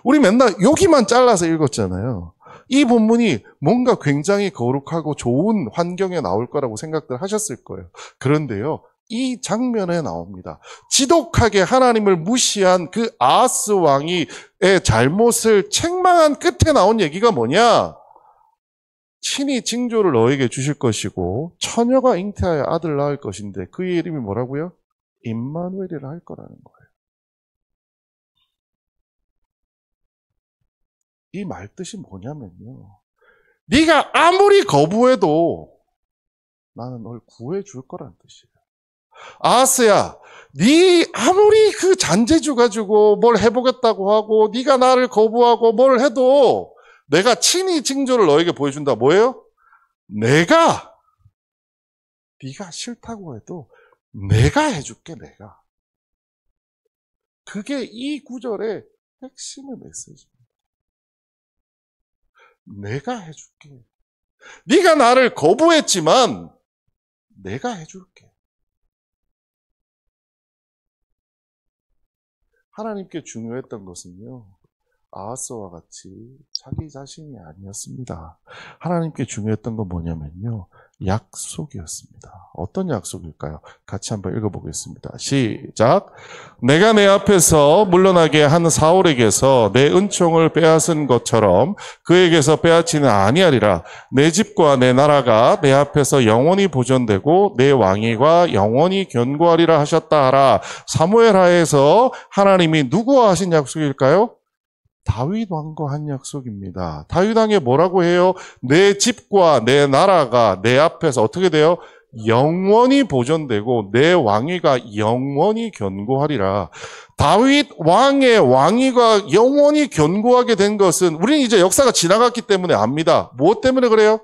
우리 맨날 여기만 잘라서 읽었잖아요. 이 본문이 뭔가 굉장히 거룩하고 좋은 환경에 나올 거라고 생각들 하셨을 거예요. 그런데요, 이 장면에 나옵니다. 지독하게 하나님을 무시한 그 아하스 왕의 잘못을 책망한 끝에 나온 얘기가 뭐냐? 친히 징조를 너에게 주실 것이고 처녀가 잉태하여 아들을 낳을 것인데 그의 이름이 뭐라고요? 임마누엘이라 할 거라는 거예요. 이 말뜻이 뭐냐면요. 네가 아무리 거부해도 나는 널 구해줄 거라는 뜻이에요. 아하스야, 네 아무리 그 잔재주 가지고 뭘 해보겠다고 하고 네가 나를 거부하고 뭘 해도 내가 친히 징조를 너에게 보여준다. 뭐예요? 네가 싫다고 해도 내가 해줄게. 내가. 그게 이 구절의 핵심의 메시지입니다. 내가 해줄게. 네가 나를 거부했지만 내가 해줄게. 하나님께 중요했던 것은요, 아하스와 같이 자기 자신이 아니었습니다. 하나님께 중요했던 건 뭐냐면요. 약속이었습니다. 어떤 약속일까요? 같이 한번 읽어보겠습니다. 시작. 내가 내 앞에서 물러나게 한 사울에게서 내 은총을 빼앗은 것처럼 그에게서 빼앗지는 아니하리라. 내 집과 내 나라가 내 앞에서 영원히 보존되고 내 왕위가 영원히 견고하리라 하셨다 하라. 사무엘하에서 하나님이 누구와 하신 약속일까요? 다윗 왕과 한 약속입니다. 다윗 왕이 뭐라고 해요? 내 집과 내 나라가 내 앞에서 어떻게 돼요? 영원히 보존되고 내 왕위가 영원히 견고하리라. 다윗 왕의 왕위가 영원히 견고하게 된 것은 우리는 이제 역사가 지나갔기 때문에 압니다. 무엇 때문에 그래요?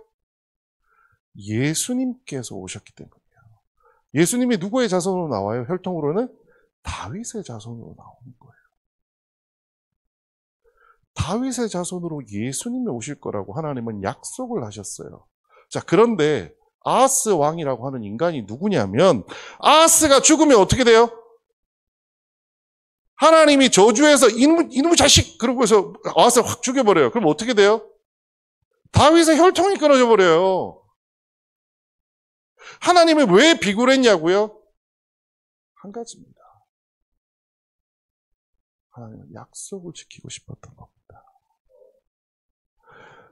예수님께서 오셨기 때문이에요. 예수님이 누구의 자손으로 나와요? 혈통으로는 다윗의 자손으로 나오는 거예요. 다윗의 자손으로 예수님이 오실 거라고 하나님은 약속을 하셨어요. 자, 그런데 아하스 왕이라고 하는 인간이 누구냐면 아하스가 죽으면 어떻게 돼요? 하나님이 저주해서 이놈의 자식 그러고 해서 아하스를 확 죽여버려요. 그럼 어떻게 돼요? 다윗의 혈통이 끊어져 버려요. 하나님이 왜 비굴했냐고요? 한 가지입니다. 하나님은 약속을 지키고 싶었던 겁니다.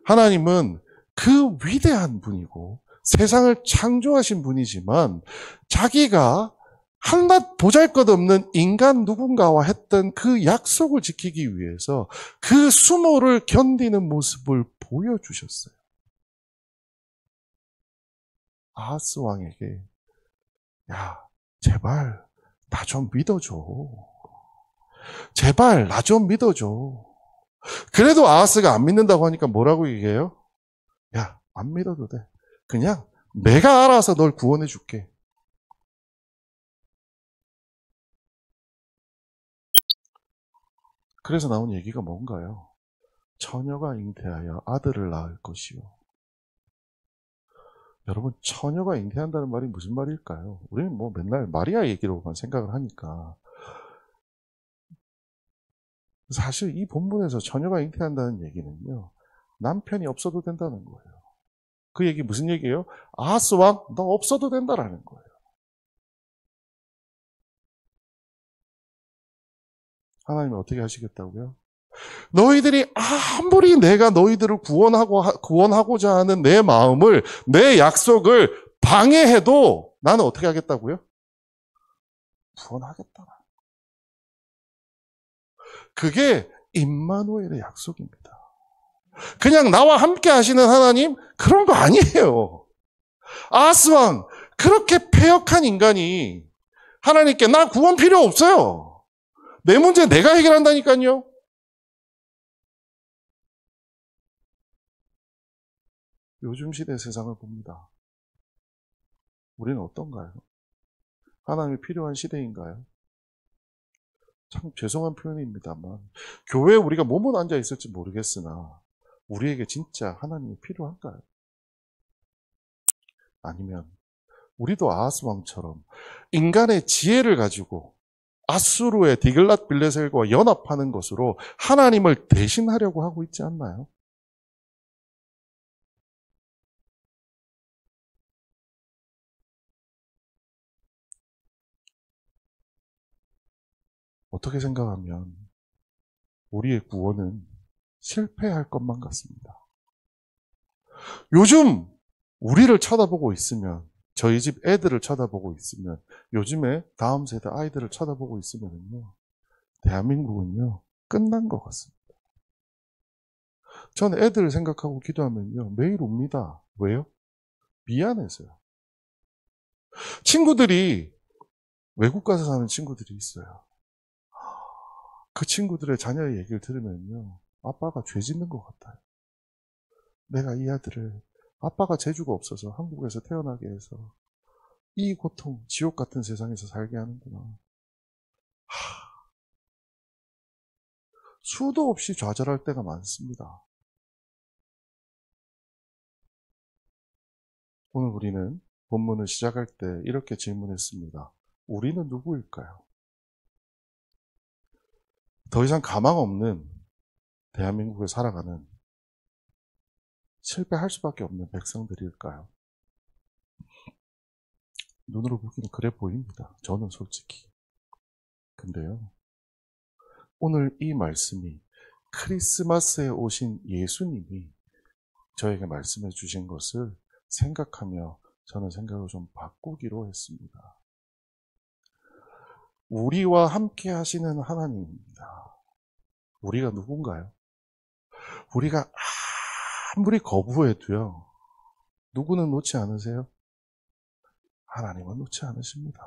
하나님은 그 위대한 분이고 세상을 창조하신 분이지만 자기가 한낱 보잘것없는 인간 누군가와 했던 그 약속을 지키기 위해서 그 수모를 견디는 모습을 보여주셨어요. 아하스 왕에게 야, 제발 나 좀 믿어줘. 제발 나 좀 믿어줘. 그래도 아하스가 안 믿는다고 하니까 뭐라고 얘기해요? 야, 안 믿어도 돼. 그냥 내가 알아서 널 구원해 줄게. 그래서 나온 얘기가 뭔가요? 처녀가 잉태하여 아들을 낳을 것이요. 여러분, 처녀가 잉태한다는 말이 무슨 말일까요? 우리는 뭐 맨날 마리아 얘기로만 생각을 하니까. 사실 이 본문에서 처녀가 잉태한다는 얘기는요, 남편이 없어도 된다는 거예요. 그 얘기 무슨 얘기예요? 아하스 왕, 너 없어도 된다라는 거예요. 하나님이 어떻게 하시겠다고요? 너희들이 아무리 내가 너희들을 구원하고자 하는 내 마음을, 내 약속을 방해해도 나는 어떻게 하겠다고요? 구원하겠다. 그게 임마누엘의 약속입니다. 그냥 나와 함께 하시는 하나님? 그런 거 아니에요. 아하스 왕, 그렇게 패역한 인간이 하나님께 나 구원 필요 없어요. 내 문제 내가 해결한다니까요. 요즘 시대 세상을 봅니다. 우리는 어떤가요? 하나님이 필요한 시대인가요? 참 죄송한 표현입니다만 교회에 우리가 몸은 앉아 있을지 모르겠으나 우리에게 진짜 하나님이 필요한가요? 아니면 우리도 아하스 왕처럼 인간의 지혜를 가지고 아수르의 디글랏 빌레셀과 연합하는 것으로 하나님을 대신하려고 하고 있지 않나요? 어떻게 생각하면 우리의 구원은 실패할 것만 같습니다. 요즘 우리를 쳐다보고 있으면, 저희 집 애들을 쳐다보고 있으면, 요즘에 다음 세대 아이들을 쳐다보고 있으면요, 대한민국은요, 끝난 것 같습니다. 저는 애들을 생각하고 기도하면요, 매일 웁니다. 왜요? 미안해서요. 친구들이, 외국 가서 사는 친구들이 있어요. 그 친구들의 자녀의 얘기를 들으면요, 아빠가 죄 짓는 것 같아요. 내가 이 아들을 아빠가 재주가 없어서 한국에서 태어나게 해서 이 고통, 지옥 같은 세상에서 살게 하는구나. 수도 없이 좌절할 때가 많습니다. 오늘 우리는 본문을 시작할 때 이렇게 질문했습니다. 우리는 누구일까요? 더 이상 가망 없는 대한민국에 살아가는 실패할 수밖에 없는 백성들일까요? 눈으로 보기는 그래 보입니다. 저는 솔직히. 근데요, 오늘 이 말씀이 크리스마스에 오신 예수님이 저에게 말씀해 주신 것을 생각하며 저는 생각을 좀 바꾸기로 했습니다. 우리와 함께 하시는 하나님입니다. 우리가 누군가요? 우리가 아무리 거부해도요, 누구는 놓지 않으세요? 하나님은 놓지 않으십니다.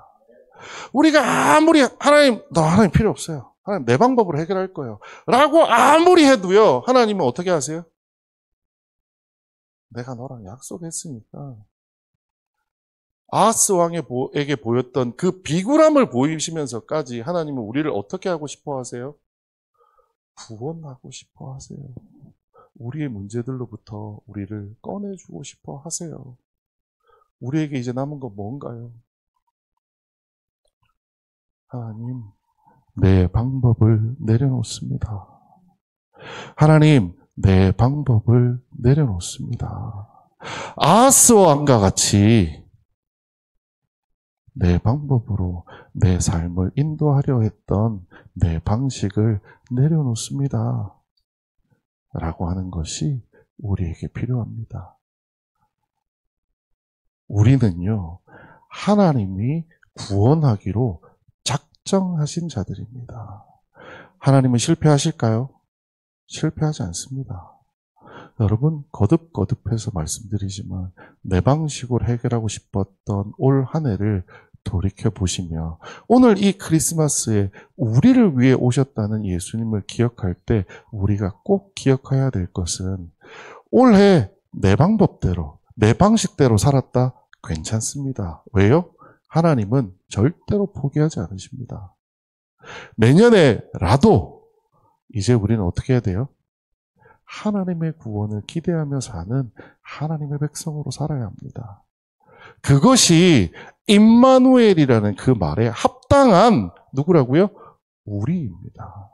우리가 아무리 하나님 필요 없어요. 하나님 내 방법으로 해결할 거예요. 라고 아무리 해도요, 하나님은 어떻게 하세요? 내가 너랑 약속했으니까. 아하스 왕에게 보였던 그 비굴함을 보이시면서까지 하나님은 우리를 어떻게 하고 싶어 하세요? 구원하고 싶어 하세요. 우리의 문제들로부터 우리를 꺼내주고 싶어 하세요. 우리에게 이제 남은 건 뭔가요? 하나님, 내 방법을 내려놓습니다. 하나님, 내 방법을 내려놓습니다. 아하스 왕과 같이 내 방법으로 내 삶을 인도하려 했던 내 방식을 내려놓습니다. 라고 하는 것이 우리에게 필요합니다. 우리는요, 하나님이 구원하기로 작정하신 자들입니다. 하나님은 실패하실까요? 실패하지 않습니다. 여러분, 거듭거듭해서 말씀드리지만 내 방식으로 해결하고 싶었던 올 한 해를 돌이켜보시며 오늘 이 크리스마스에 우리를 위해 오셨다는 예수님을 기억할 때 우리가 꼭 기억해야 될 것은 올해 내 방법대로, 내 방식대로 살았다? 괜찮습니다. 왜요? 하나님은 절대로 포기하지 않으십니다. 내년에라도 이제 우리는 어떻게 해야 돼요? 하나님의 구원을 기대하며 사는 하나님의 백성으로 살아야 합니다. 그것이 임마누엘이라는 그 말에 합당한 누구라고요? 우리입니다.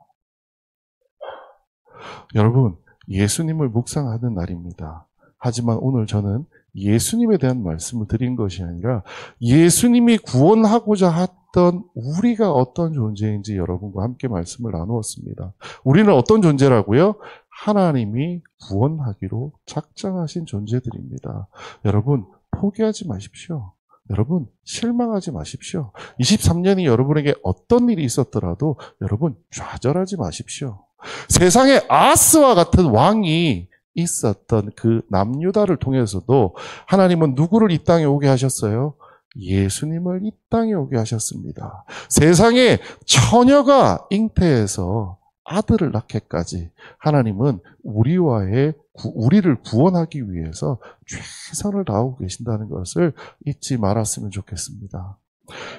여러분, 예수님을 묵상하는 날입니다. 하지만 오늘 저는 예수님에 대한 말씀을 드린 것이 아니라 예수님이 구원하고자 했던 우리가 어떤 존재인지 여러분과 함께 말씀을 나누었습니다. 우리는 어떤 존재라고요? 하나님이 구원하기로 작정하신 존재들입니다. 여러분, 포기하지 마십시오. 여러분, 실망하지 마십시오. 23년이 여러분에게 어떤 일이 있었더라도 여러분, 좌절하지 마십시오. 세상에 아하스와 같은 왕이 있었던 그 남유다를 통해서도 하나님은 누구를 이 땅에 오게 하셨어요? 예수님을 이 땅에 오게 하셨습니다. 세상에 처녀가 잉태해서 아들을 낳게까지 하나님은 우리를 구원하기 위해서 최선을 다하고 계신다는 것을 잊지 말았으면 좋겠습니다.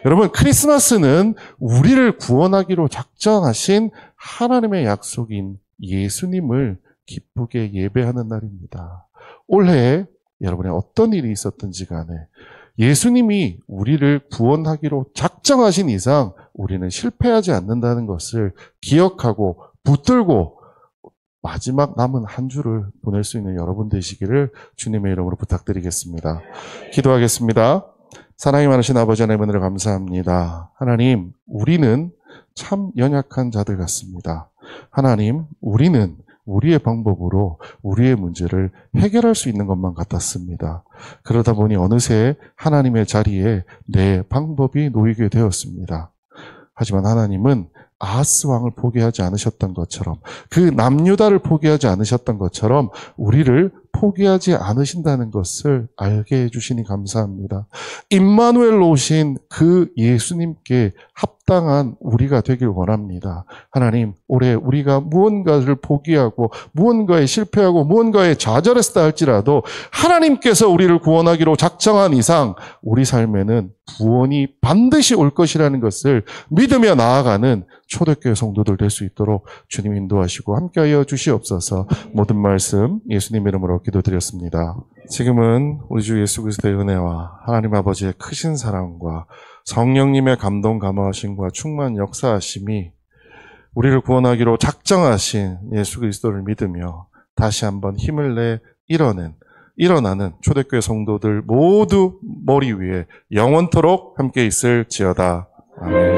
여러분, 크리스마스는 우리를 구원하기로 작정하신 하나님의 약속인 예수님을 기쁘게 예배하는 날입니다. 올해 여러분의 어떤 일이 있었든지 간에 예수님이 우리를 구원하기로 작정하신 이상 우리는 실패하지 않는다는 것을 기억하고 붙들고 마지막 남은 한 주를 보낼 수 있는 여러분 되시기를 주님의 이름으로 부탁드리겠습니다. 기도하겠습니다. 사랑이 많으신 아버지 하나님 은혜를 감사합니다. 하나님, 우리는 참 연약한 자들 같습니다. 하나님, 우리는 우리의 방법으로 우리의 문제를 해결할 수 있는 것만 같았습니다. 그러다 보니 어느새 하나님의 자리에 내 방법이 놓이게 되었습니다. 하지만 하나님은 아하스 왕을 포기하지 않으셨던 것처럼, 그 남유다를 포기하지 않으셨던 것처럼 우리를 포기하지 않으신다는 것을 알게 해주시니 감사합니다. 임마누엘로 오신 그 예수님께 합당한 우리가 되길 원합니다. 하나님, 올해 우리가 무언가를 포기하고 무언가에 실패하고 무언가에 좌절했다 할지라도 하나님께서 우리를 구원하기로 작정한 이상 우리 삶에는 구원이 반드시 올 것이라는 것을 믿으며 나아가는 초대교회 성도들 될 수 있도록 주님 인도하시고 함께하여 주시옵소서. 모든 말씀 예수님 이름으로 기도드렸습니다. 지금은 우리 주 예수 그리스도의 은혜와 하나님 아버지의 크신 사랑과 성령님의 감동 감화하심과 충만 역사하심이 우리를 구원하기로 작정하신 예수 그리스도를 믿으며 다시 한번 힘을 내 일어나는 초대교회 성도들 모두 머리 위에 영원토록 함께 있을지어다. 아멘.